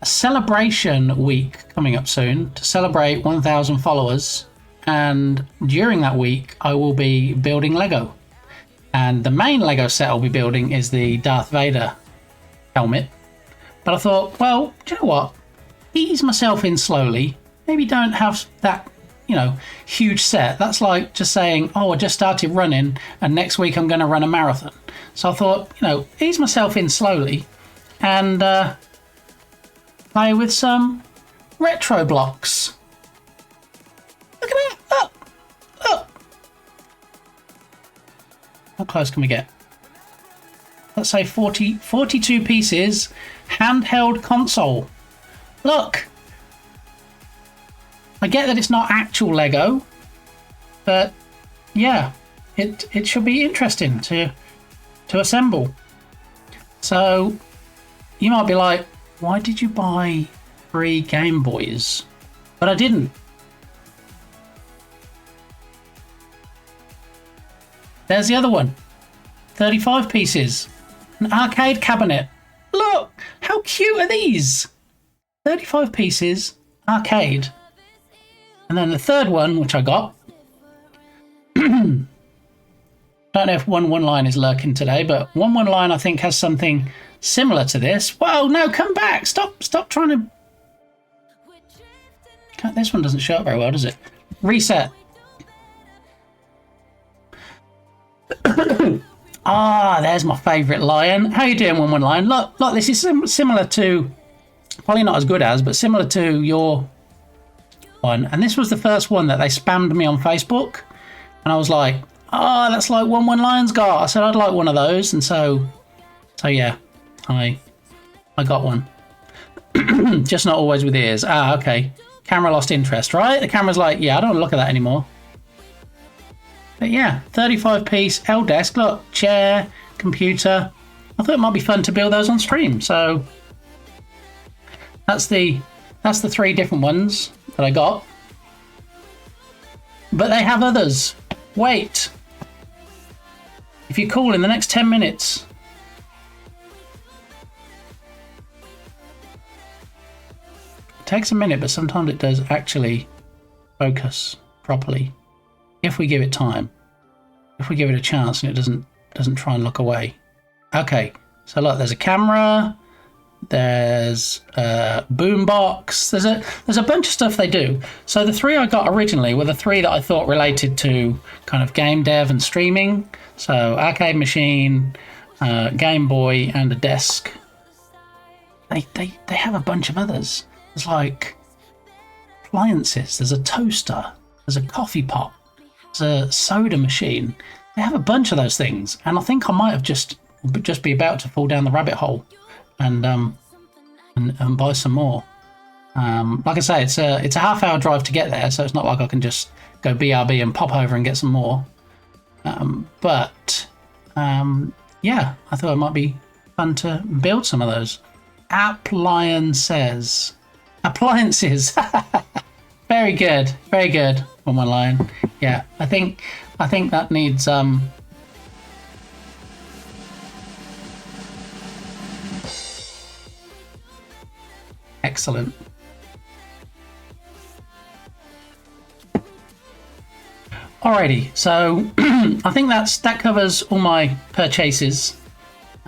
S5: celebration week coming up soon to celebrate 1,000 followers, and during that week I will be building Lego, and the main Lego set I'll be building is the Darth Vader helmet. But I thought, well, do you know what, ease myself in slowly, maybe don't have that, you know, huge set. That's like just saying, oh, I just started running and next week I'm going to run a marathon. So I thought, you know, ease myself in slowly and play with some retro blocks. Look at that! Look! Look! How close can we get? Let's say 42 pieces, handheld console. Look! I get that it's not actual Lego, but yeah, it should be interesting to assemble. So you might be like, why did you buy 3 Game Boys? But I didn't. There's the other one. 35 pieces. An arcade cabinet. Look, how cute are these? 35 pieces, arcade. And then the third one, which I got. Don't know if one line is lurking today, but one line I think has something similar to this. Whoa, no, come back. Stop trying to... This one doesn't show up very well, does it? Reset. Ah, there's my favourite lion. How you doing, one lion? Look, this is similar to... Probably not as good as, but similar to your one. And this was the first one that they spammed me on Facebook. And I was like, oh, that's like one lion's got. I said I'd like one of those. And so yeah, I got one. Just not always with ears. Ah, okay. Camera lost interest, right? The camera's like, yeah, I don't want to look at that anymore. But yeah, 35-piece L desk. Look, chair, computer. I thought it might be fun to build those on stream. So that's the 3 different ones that I got. But they have others. Wait. If you call in the next 10 minutes. It takes a minute, but sometimes it does actually focus properly. If we give it time. If we give it a chance and it doesn't try and look away. Okay. So look, there's a camera. There's a boombox. There's a bunch of stuff they do. So the 3 I got originally were the 3 that I thought related to kind of game dev and streaming. So arcade machine, Game Boy, and a desk. They have a bunch of others. There's like appliances. There's a toaster. There's a coffee pot. There's a soda machine. They have a bunch of those things, and I think I might have just be about to fall down the rabbit hole. And buy some more. Like I say, it's a half-hour drive to get there, so it's not like I can just go BRB and pop over and get some more. Yeah, I thought it might be fun to build some of those. Appliance says appliances. Very good, very good. On one line, yeah. I think that needs Excellent. Alrighty, so I think that covers all my purchases.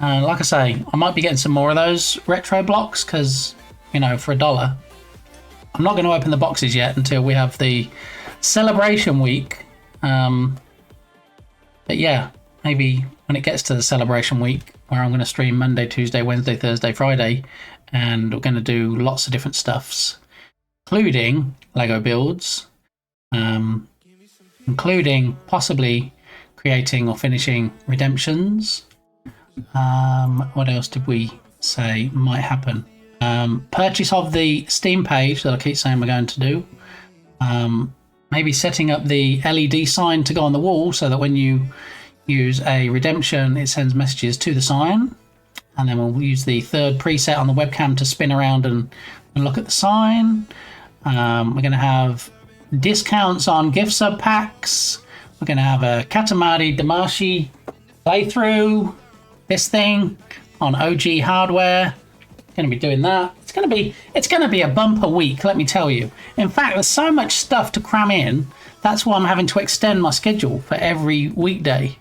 S5: Like I say, I might be getting some more of those retro blocks because, you know, for $1. I'm not going to open the boxes yet until we have the celebration week. But yeah, maybe when it gets to the celebration week where I'm going to stream Monday, Tuesday, Wednesday, Thursday, Friday, and we're going to do lots of different stuffs, including Lego builds, including possibly creating or finishing redemptions. What else did we say might happen? Purchase of the Steam page that I keep saying we're going to do. Maybe setting up the LED sign to go on the wall so that when you use a redemption, it sends messages to the sign. And then we'll use the 3rd preset on the webcam to spin around and look at the sign. We're going to have discounts on gift sub packs. We're going to have a Katamari Damacy playthrough. This thing on OG hardware. Going to be doing that. It's going to be a bumper week, let me tell you. In fact, there's so much stuff to cram in. That's why I'm having to extend my schedule for every weekday.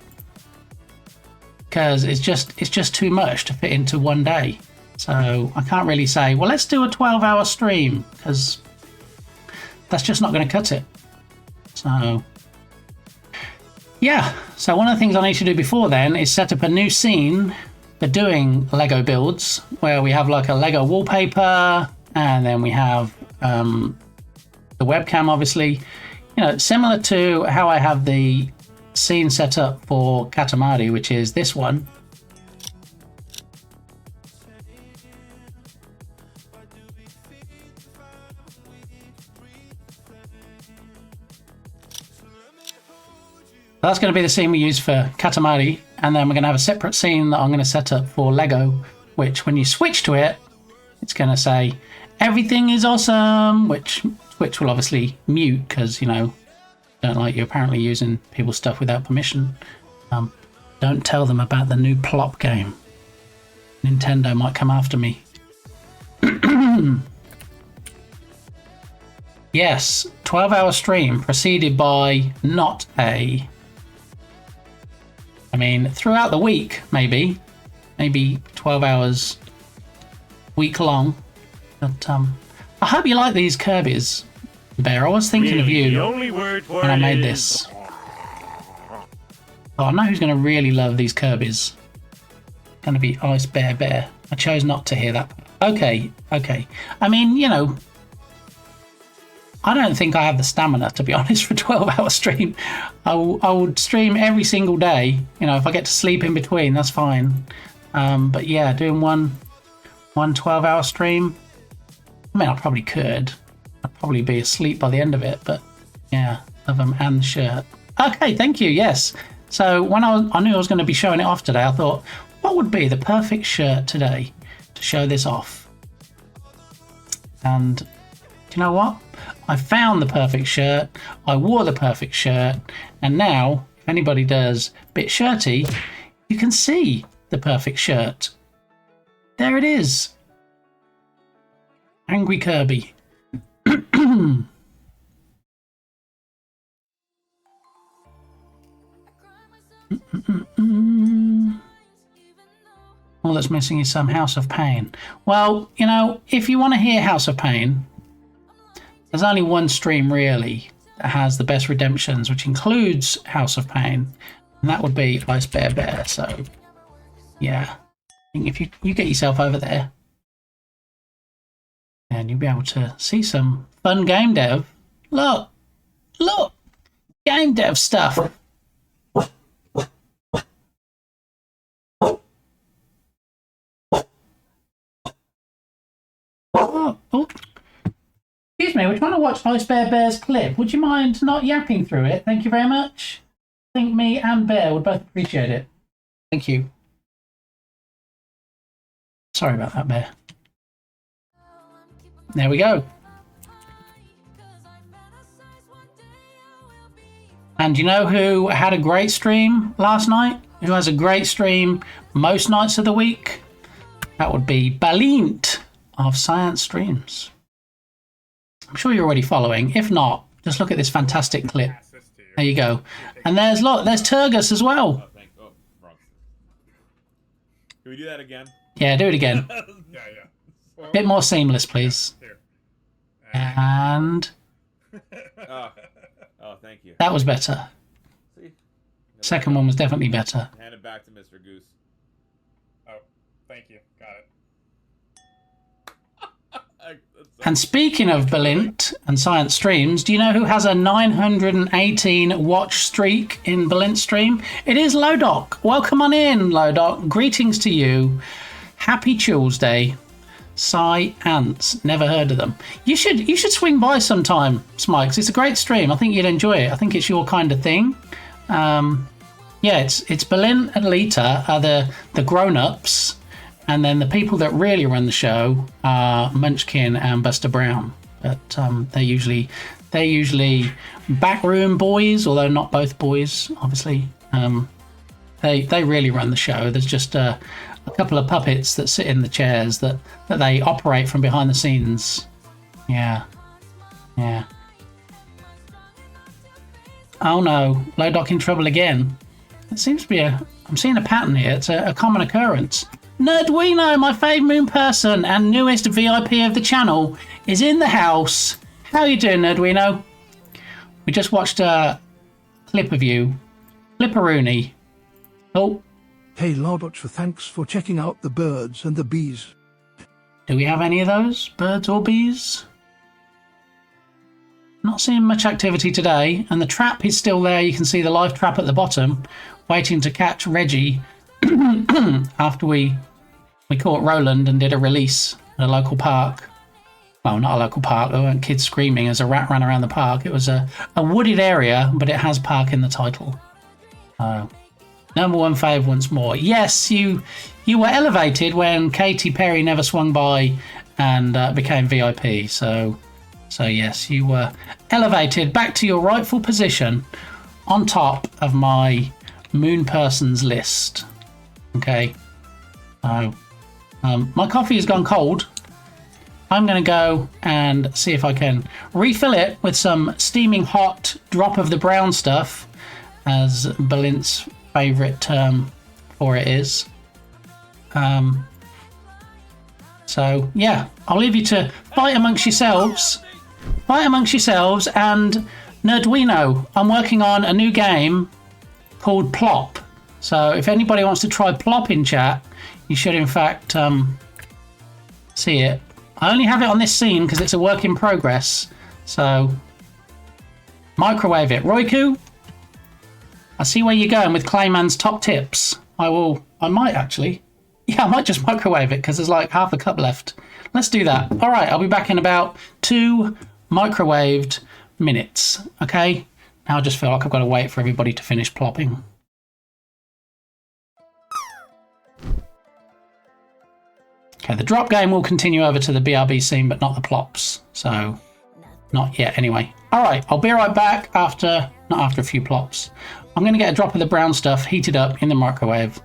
S5: Because it's just too much to fit into one day. So I can't really say, well, let's do a 12-hour stream, because that's just not going to cut it. So yeah, so one of the things I need to do before then is set up a new scene for doing Lego builds, where we have like a Lego wallpaper, and then we have the webcam, obviously, you know, similar to how I have the scene set up for Katamari, which is this one. That's going to be the scene we use for Katamari, and then we're going to have a separate scene that I'm going to set up for Lego which when you switch to it, it's going to say everything is awesome, which Twitch will obviously mute because, you know, don't like you apparently using people's stuff without permission. Don't tell them about the new plop game. Nintendo might come after me. Yes, 12-hour stream preceded by not a... I mean, throughout the week, maybe 12 hours week long. But I hope you like these Kirby's, Bear. I was thinking of you when I made this. Oh, I know who's going to really love these Kirby's. Going to be Ice Bear Bear. I chose not to hear that. Okay. I mean, you know, I don't think I have the stamina, to be honest, for a 12-hour stream. I would stream every single day. You know, if I get to sleep in between, that's fine. But yeah, doing one 12-hour stream, I mean, I probably could. I'd probably be asleep by the end of it, but yeah, love them and the shirt. Okay, thank you, yes. So when I knew I was going to be showing it off today, I thought, what would be the perfect shirt today to show this off? And do you know what? I found the perfect shirt, I wore the perfect shirt, and now, if anybody does Bit Shirty, you can see the perfect shirt. There it is. Angry Kirby. All that's missing is some House of Pain. Well, you know, if you want to hear House of Pain, there's only one stream really that has the best redemptions, which includes House of Pain, and that would be Ice Bear Bear. So, yeah, I think if you get yourself over there, and you'll be able to see some fun game dev. Look, game dev stuff. Oh. Excuse me, we're trying to watch Ice Bear Bear's clip. Would you mind not yapping through it? Thank you very much. I think me and Bear would both appreciate it. Thank you. Sorry about that, Bear. There we go. And you know who had a great stream last night? Who has a great stream most nights of the week? That would be Balint of Science Streams. I'm sure you're already following. If not, just look at this fantastic clip. There you go. And there's Turgus as well.
S15: Oh, wrong. Can we do that again?
S5: Yeah, do it again.
S15: Yeah. Well,
S5: Bit more seamless, please.
S15: Here.
S5: And
S15: oh, thank you.
S5: that was better.
S15: See?
S5: Second one was definitely better.
S15: Hand it back to Mr. Goose.
S16: Oh, thank you. Got it.
S5: And speaking of Balint and Science Streams, do you know who has a 918 watch streak in Balint stream? It is Lodoc. Welcome on in, Lodoc. Greetings to you. Happy Tuesday. Science. Never heard of them. You should swing by sometime, Smikes. It's a great stream. I think you'd enjoy it. I think it's your kind of thing. Yeah, it's Balint and Lita are the grown-ups. And then the people that really run the show are Munchkin and Buster Brown. But they're usually backroom boys, although not both boys, obviously. They really run the show. There's just a couple of puppets that sit in the chairs that they operate from behind the scenes. Yeah. Oh no, Lodoc in trouble again. It seems to be I'm seeing a pattern here. It's a common occurrence. Nerdwino, my fave moon person and newest VIP of the channel, is in the house. How you doing, Nerdwino? We just watched a clip of you. Flipperoony. Oh.
S6: Hey, Lodoc, thanks for checking out the birds and the bees.
S5: Do we have any of those? Birds or bees? Not seeing much activity today, and the trap is still there. You can see the live trap at the bottom, waiting to catch Reggie after we caught Roland and did a release at a local park. Well, not a local park. There weren't kids screaming as a rat ran around the park. It was a wooded area, but it has park in the title. Number one fave once more. Yes, you were elevated when Katy Perry never swung by and became VIP. So yes, you were elevated back to your rightful position on top of my moon persons list. Okay. So my coffee has gone cold. I'm going to go and see if I can refill it with some steaming hot drop of the brown stuff, as Balint's favourite term for it is. So yeah, I'll leave you to fight amongst yourselves. Fight amongst yourselves, and Nerdwino, I'm working on a new game called Plop. So if anybody wants to try Plop in chat, you should in fact see it. I only have it on this scene because it's a work in progress. So microwave it. Roiku, I see where you're going with Clayman's top tips. I might actually. Yeah, I might just microwave it because there's like half a cup left. Let's do that. All right, I'll be back in about 2 microwaved minutes. Okay? Now I just feel like I've got to wait for everybody to finish plopping. Okay, the drop game will continue over to the BRB scene, but not the plops. So, not yet anyway. All right, I'll be right back not after a few plops. I'm going to get a drop of the brown stuff heated up in the microwave.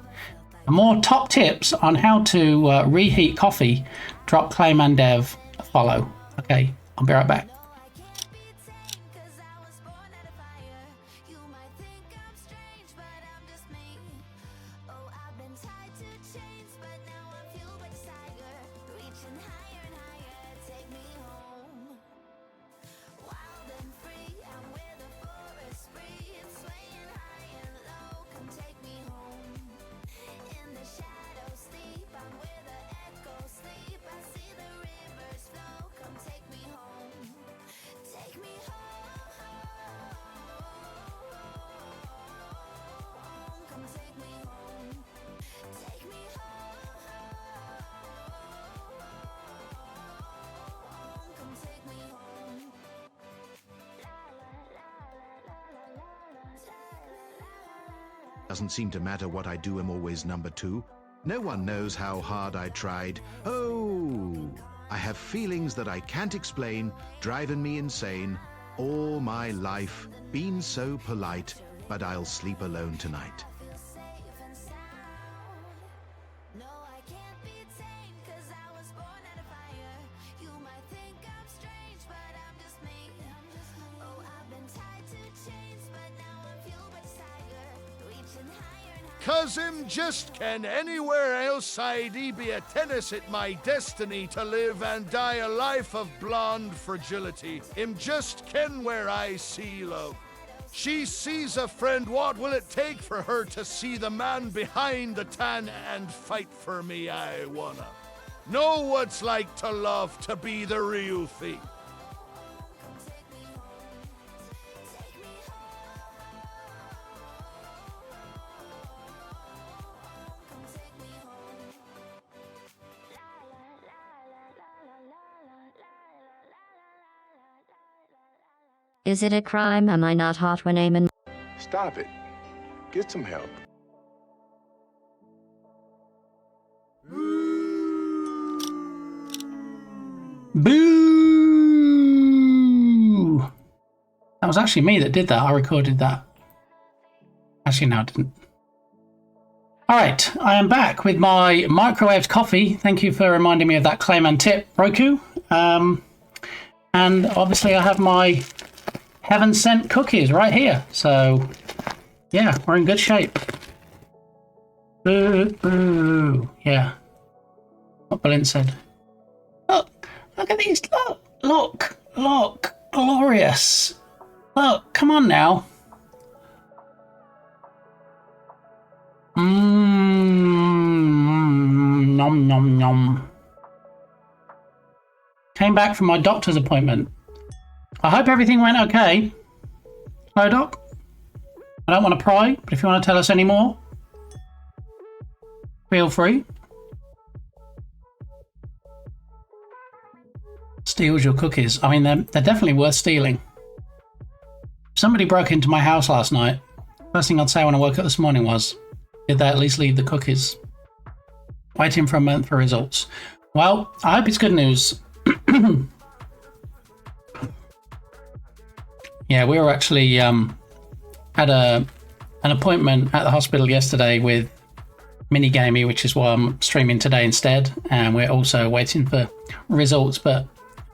S5: More top tips on how to reheat coffee, drop Clayman Dev, follow. Okay, I'll be right back.
S8: Doesn't seem to matter what I do, I'm always number 2. No one knows how hard I tried. Oh, I have feelings that I can't explain, driving me insane. All my life, been so polite, but I'll sleep alone tonight.
S3: Cause him just ken anywhere else I'd be a tennis it my destiny to live and die a life of blonde fragility. Him just ken where I see love. She sees a friend, what will it take for her to see the man behind the tan and fight for me? I wanna know what's like to love, to be the real thing.
S10: Is it a crime? Am I not hot when I'm in?
S9: Stop it. Get some help.
S5: Boo! That was actually me that did that. I recorded that. Actually, no, I didn't. All right, I am back with my microwaved coffee. Thank you for reminding me of that Clayman tip, Roku. And obviously I have my heaven sent cookies right here. So yeah, we're in good shape. Boo, boo. Yeah. What Balint said. Look at these. Look, glorious. Look, come on now. Nom nom nom. Came back from my doctor's appointment. I hope everything went okay. Hello, Doc. I don't want to pry, but if you want to tell us any more, feel free. Steals your cookies. I mean, they're definitely worth stealing. Somebody broke into my house last night. First thing I'd say when I woke up this morning was, Did they at least leave the cookies? Waiting for a month for results. Well, I hope it's good news. Yeah, we were actually had an appointment at the hospital yesterday with Minigamey, which is why I'm streaming today instead. And we're also waiting for results, but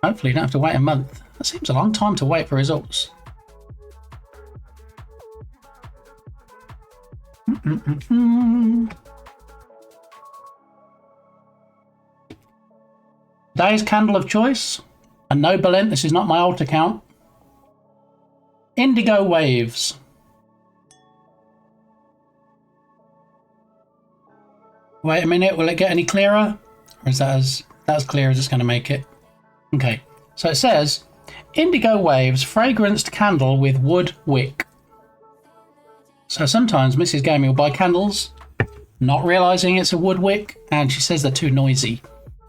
S5: hopefully you don't have to wait a month. That seems a long time to wait for results. Today's candle of choice, and no Belent, this is not my alt account. Indigo Waves. Wait a minute, will it get any clearer? Or is that as clear as it's going to make it? Okay, so it says, Indigo Waves, fragranced candle with wood wick. So sometimes Mrs. Gamey will buy candles, not realising it's a wood wick, and she says they're too noisy.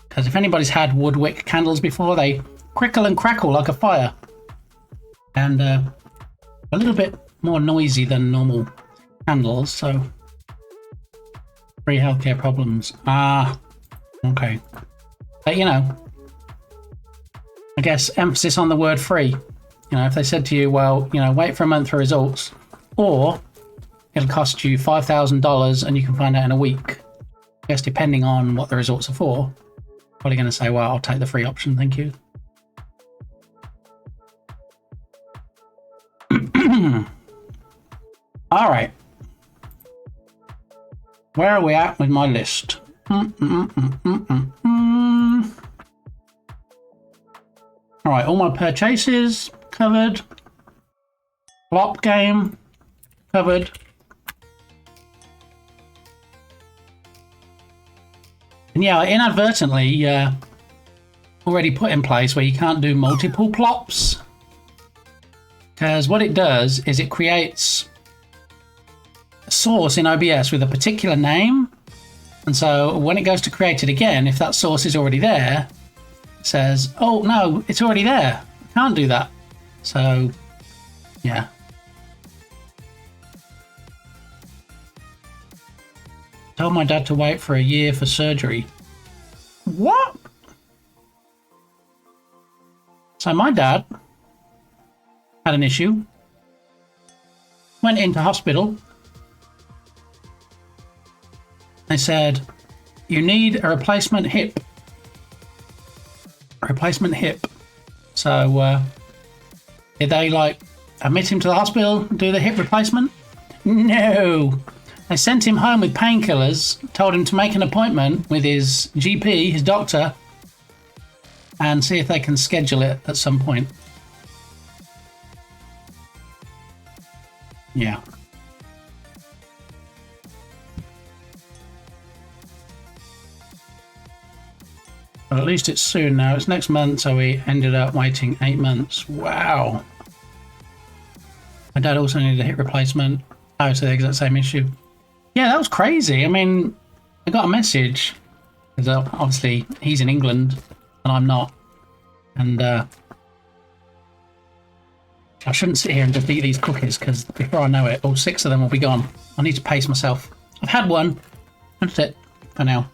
S5: Because if anybody's had wood wick candles before, they crickle and crackle like a fire. And a little bit more noisy than normal candles, so free healthcare problems. Ah, okay. But you know, I guess emphasis on the word free. You know, if they said to you, well, you know, wait for a month for results, or it'll cost you $5,000 and you can find out in a week. I guess depending on what the results are for, probably going to say, well, I'll take the free option, thank you. All right. Where are we at with my list? All right, all my purchases covered. Flop game covered. And yeah, I inadvertently already put in place where you can't do multiple plops. Because what it does is it creates a source in OBS with a particular name. And so when it goes to create it again, if that source is already there, it says, oh no, it's already there. Can't do that. So, yeah. Told my dad to wait for a year for surgery. What? So my dad had an issue, went into hospital. They said, you need a replacement hip. A replacement hip. So, did they like admit him to the hospital, do the hip replacement? No. They sent him home with painkillers, told him to make an appointment with his GP, his doctor, and see if they can schedule it at some point. Yeah. Well, at least it's soon now. It's next month, so we ended up waiting 8 months. Wow. My dad also needed a hip replacement. Oh, so the exact same issue. Yeah, that was crazy. I mean, I got a message. Because obviously he's in England and I'm not. And I shouldn't sit here and just eat these cookies because before I know it, all 6 of them will be gone. I need to pace myself. I've had one. That's it for now.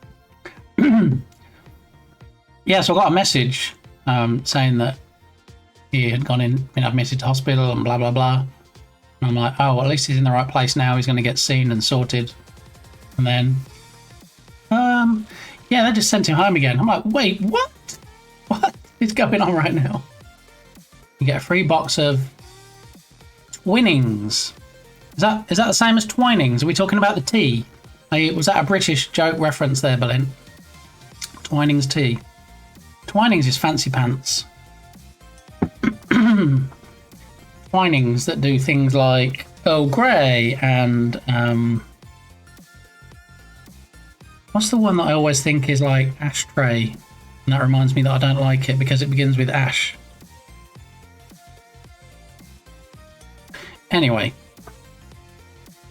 S5: Yeah, so I got a message saying that he had been admitted to hospital and blah, blah, blah. And I'm like, oh, well, at least he's in the right place now. He's going to get seen and sorted. And then, yeah, they just sent him home again. I'm like, wait, what? What is going on right now? You get a free box of Twinings. Is that the same as Twinings? Are we talking about the tea? Was that a British joke reference there, Berlin? Twinings tea. Twinings is fancy pants. Twinings that do things like Earl Grey and what's the one that I always think is like ashtray? And that reminds me that I don't like it because it begins with ash. Anyway,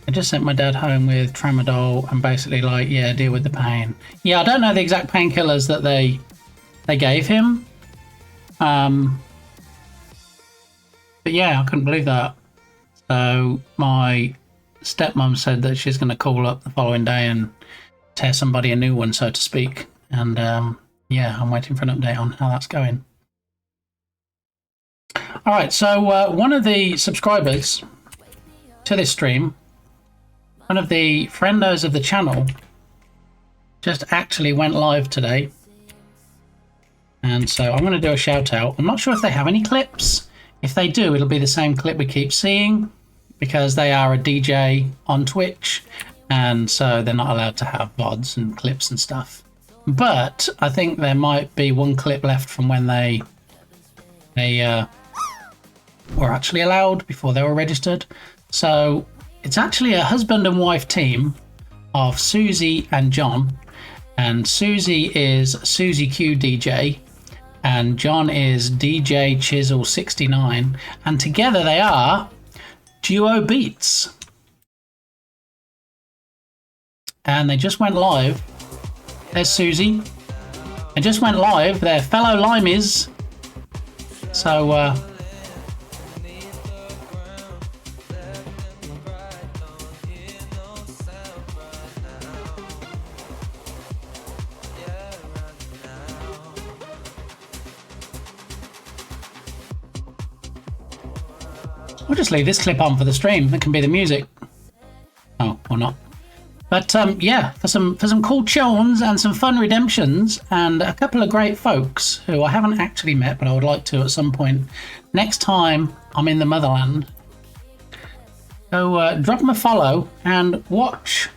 S5: I just sent my dad home with tramadol and basically like, yeah, deal with the pain. Yeah, I don't know the exact painkillers that they gave him. But yeah, I couldn't believe that. So my stepmom said that she's going to call up the following day and tear somebody a new one, so to speak. And yeah, I'm waiting for an update on how that's going. All right, so one of the subscribers to this stream, one of the friendos of the channel, just actually went live today. And so I'm going to do a shout out. I'm not sure if they have any clips. If they do, it'll be the same clip we keep seeing because they are a DJ on Twitch. And so they're not allowed to have VODs and clips and stuff. But I think there might be one clip left from when they were actually allowed before they were registered. So it's actually a husband and wife team of Susie and John. And Susie is Susie Q DJ. And John is DJ Chisel 69, and together they are Duo Beats. And they just went live. There's Susie. They just went live. They're fellow Limeys. So we'll just leave this clip on for the stream. It can be the music. Oh, or not. But yeah, for some cool tunes and some fun redemptions and a couple of great folks who I haven't actually met, but I would like to at some point next time I'm in the motherland. So drop them a follow and watch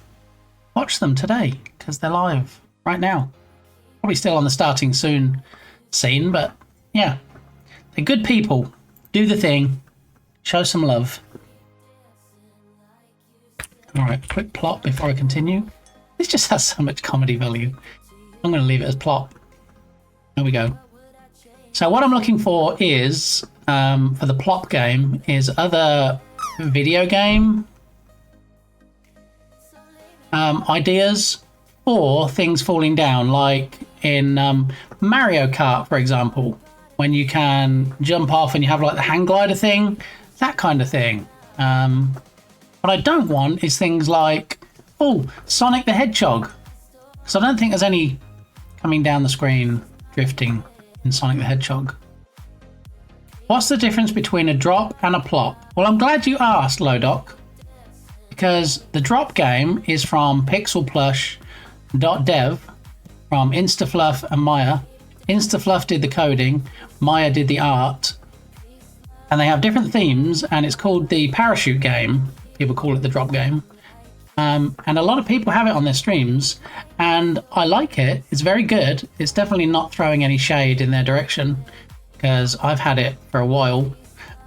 S5: them today because they're live right now. Probably still on the starting soon scene, but yeah, they're good people. Do the thing. Show some love. Alright, quick plot before I continue. This just has so much comedy value. I'm going to leave it as plot. There we go. So what I'm looking for is, for the plot game, is other video game ideas or things falling down, like in Mario Kart, for example, when you can jump off and you have like the hang glider thing. That kind of thing. What I don't want is things like, oh, Sonic the Hedgehog. Because I don't think there's any coming down the screen drifting in Sonic the Hedgehog. What's the difference between a drop and a plop? Well, I'm glad you asked, Lodoc. Because the drop game is from pixelplush.dev, from Instafluff and Maya. Instafluff did the coding, Maya did the art. And they have different themes, and it's called the parachute game. People call it the drop game. And a lot of people have it on their streams, and I like it. It's very good. It's definitely not throwing any shade in their direction, because I've had it for a while.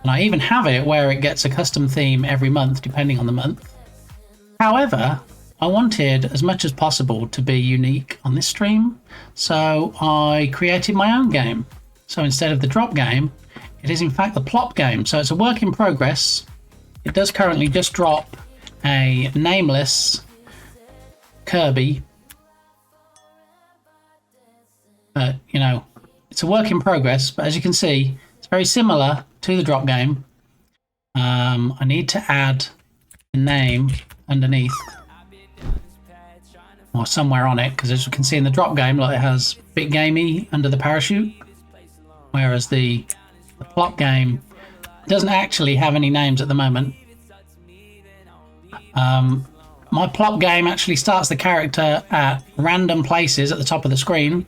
S5: And I even have it where it gets a custom theme every month, depending on the month. However, I wanted as much as possible to be unique on this stream, so I created my own game. So instead of the drop game, it is in fact the plop game. So it's a work in progress. It does currently just drop a nameless Kirby. But, you know, it's a work in progress. But as you can see, it's very similar to the drop game. I need to add a name underneath. Or somewhere on it. Because as you can see in the drop game, like, it has Bit Gamey under the parachute. Whereas the plot game doesn't actually have any names at the moment. My plot game actually starts the character at random places at the top of the screen,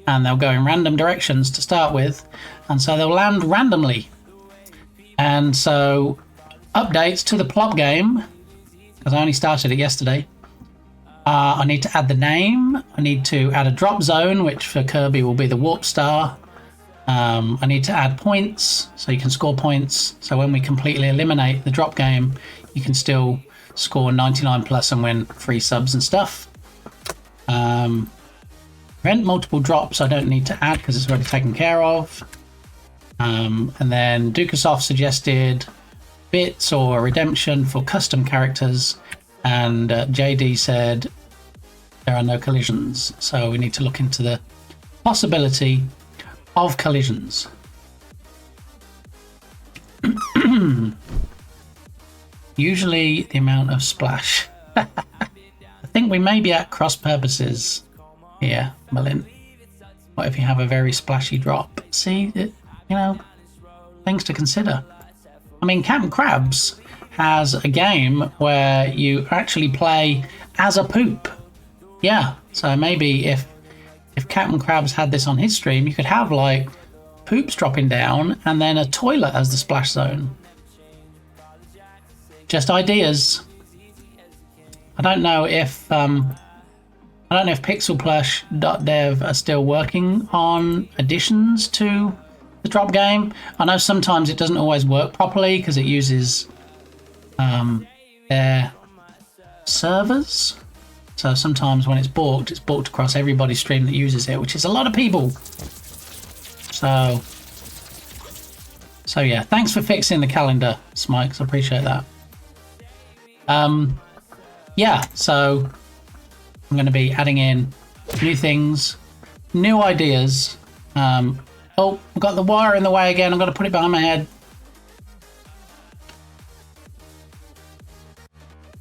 S5: and they'll go in random directions to start with, and so they'll land randomly. And so updates to the plot game, because I only started it yesterday, I need to add the name, I need to add a drop zone, which for Kirby will be the warp star. I need to add points, so you can score points. So when we completely eliminate the drop game, you can still score 99 plus and win free subs and stuff. Prevent multiple drops I don't need to add because it's already taken care of. And then Dukasoft suggested bits or redemption for custom characters, and JD said there are no collisions, so we need to look into the possibility of collisions. Usually the amount of splash. I think we may be at cross purposes here, Malin. What if you have a very splashy drop? See, you know, things to consider. I mean, Captain Crabs has a game where you actually play as a poop. Yeah, so maybe if Captain Crabs had this on his stream, you could have like poops dropping down and then a toilet as the splash zone. Just ideas. I don't know if pixelplush.dev are still working on additions to the drop game. I know sometimes it doesn't always work properly because it uses their servers. So sometimes when it's balked across everybody's stream that uses it, which is a lot of people. So yeah, thanks for fixing the calendar, Smikes. I appreciate that. Yeah, so I'm going to be adding in new things, new ideas. Oh, I've got the wire in the way again. I'm going to put it behind my head.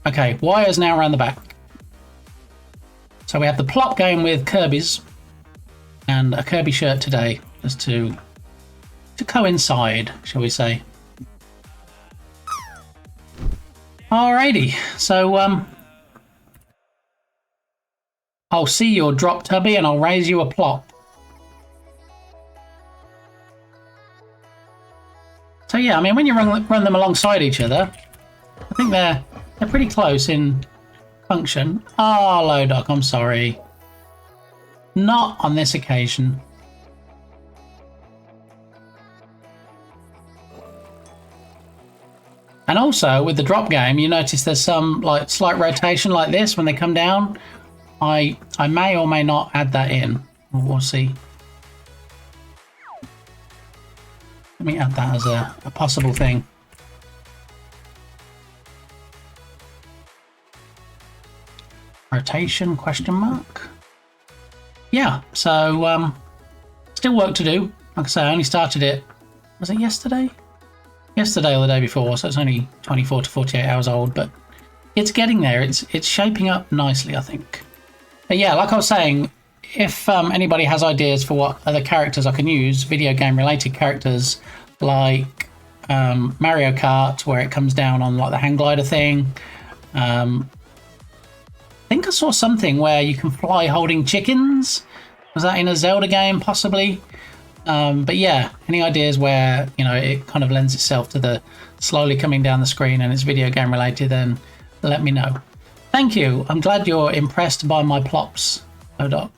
S5: Okay, wire's now around the back. So we have the plop game with Kirby's and a Kirby shirt today, just to coincide, shall we say. Alrighty, so I'll see your drop, Tubby, and I'll raise you a plop. So yeah, I mean, when you run them alongside each other, I think they're pretty close in function. Oh, Lodoc, I'm sorry. Not on this occasion. And also with the drop game, you notice there's some like slight rotation like this when they come down. I may or may not add that in. We'll see. Let me add that as a possible thing. Rotation, question mark? Yeah, so still work to do. Like I say, I only started it, was it yesterday? Yesterday or the day before, so it's only 24 to 48 hours old, but it's getting there. It's shaping up nicely, I think. But yeah, like I was saying, if anybody has ideas for what other characters I can use, video game related characters like Mario Kart, where it comes down on like the hang glider thing. I think I saw something where you can fly holding chickens. Was that in a Zelda game, possibly? But yeah, any ideas where, you know, it kind of lends itself to the slowly coming down the screen and it's video game related, then let me know. Thank you. I'm glad you're impressed by my plops, Odot.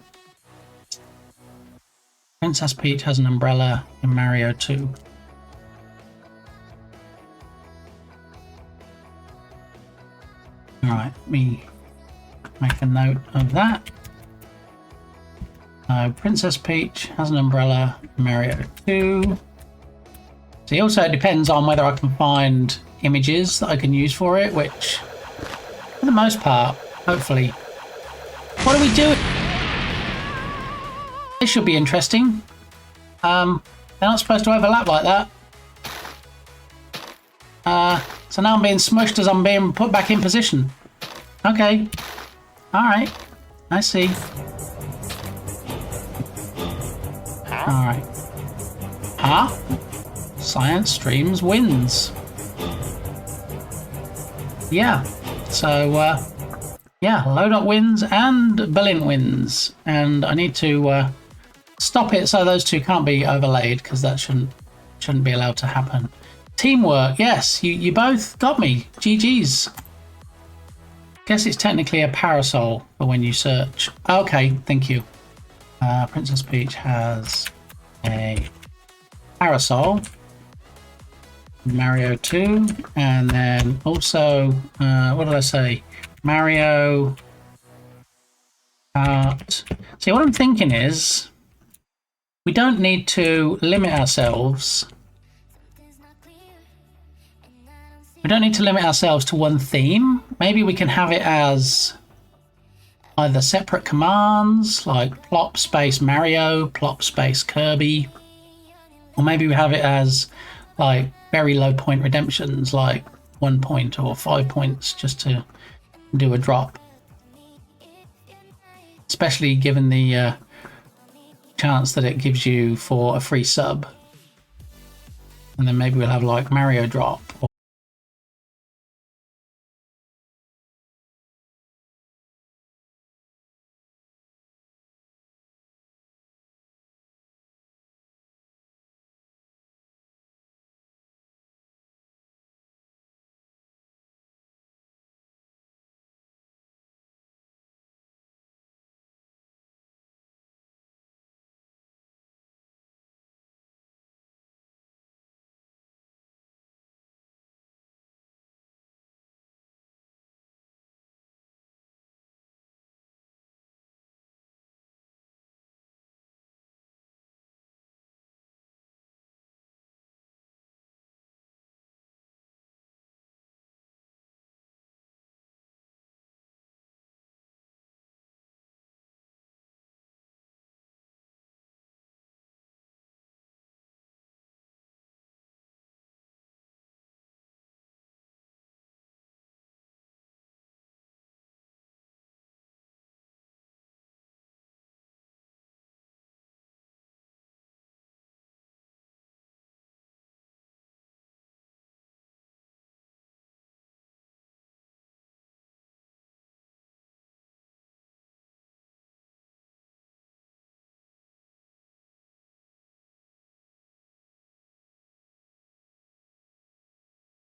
S5: Princess Peach has an umbrella in Mario 2. Alright, let me make a note of that. Princess Peach has an umbrella in Mario 2. See, also it depends on whether I can find images that I can use for it, which, for the most part, hopefully. What are we doing? This should be interesting. They're not supposed to overlap like that. So now I'm being smushed as I'm being put back in position. Okay. Alright. I see. Alright. Huh? Science Streams wins. Yeah. So, yeah, Lodot wins and Berlin wins. And I need to stop it so those two can't be overlaid, because that shouldn't be allowed to happen. Teamwork, yes, you both got me. GG's. Guess it's technically a parasol for when you search. Okay, thank you. Princess Peach has a parasol. Mario 2, and then also, what did I say? Mario Kart. See, what I'm thinking is, we don't need to limit ourselves. We don't need to limit ourselves to one theme. Maybe we can have it as either separate commands, like plop space Mario, plop space Kirby, or maybe we have it as like very low point redemptions, like 1 point or 5 points just to do a drop. Especially given the chance that it gives you for a free sub. And then maybe we'll have like Mario drop.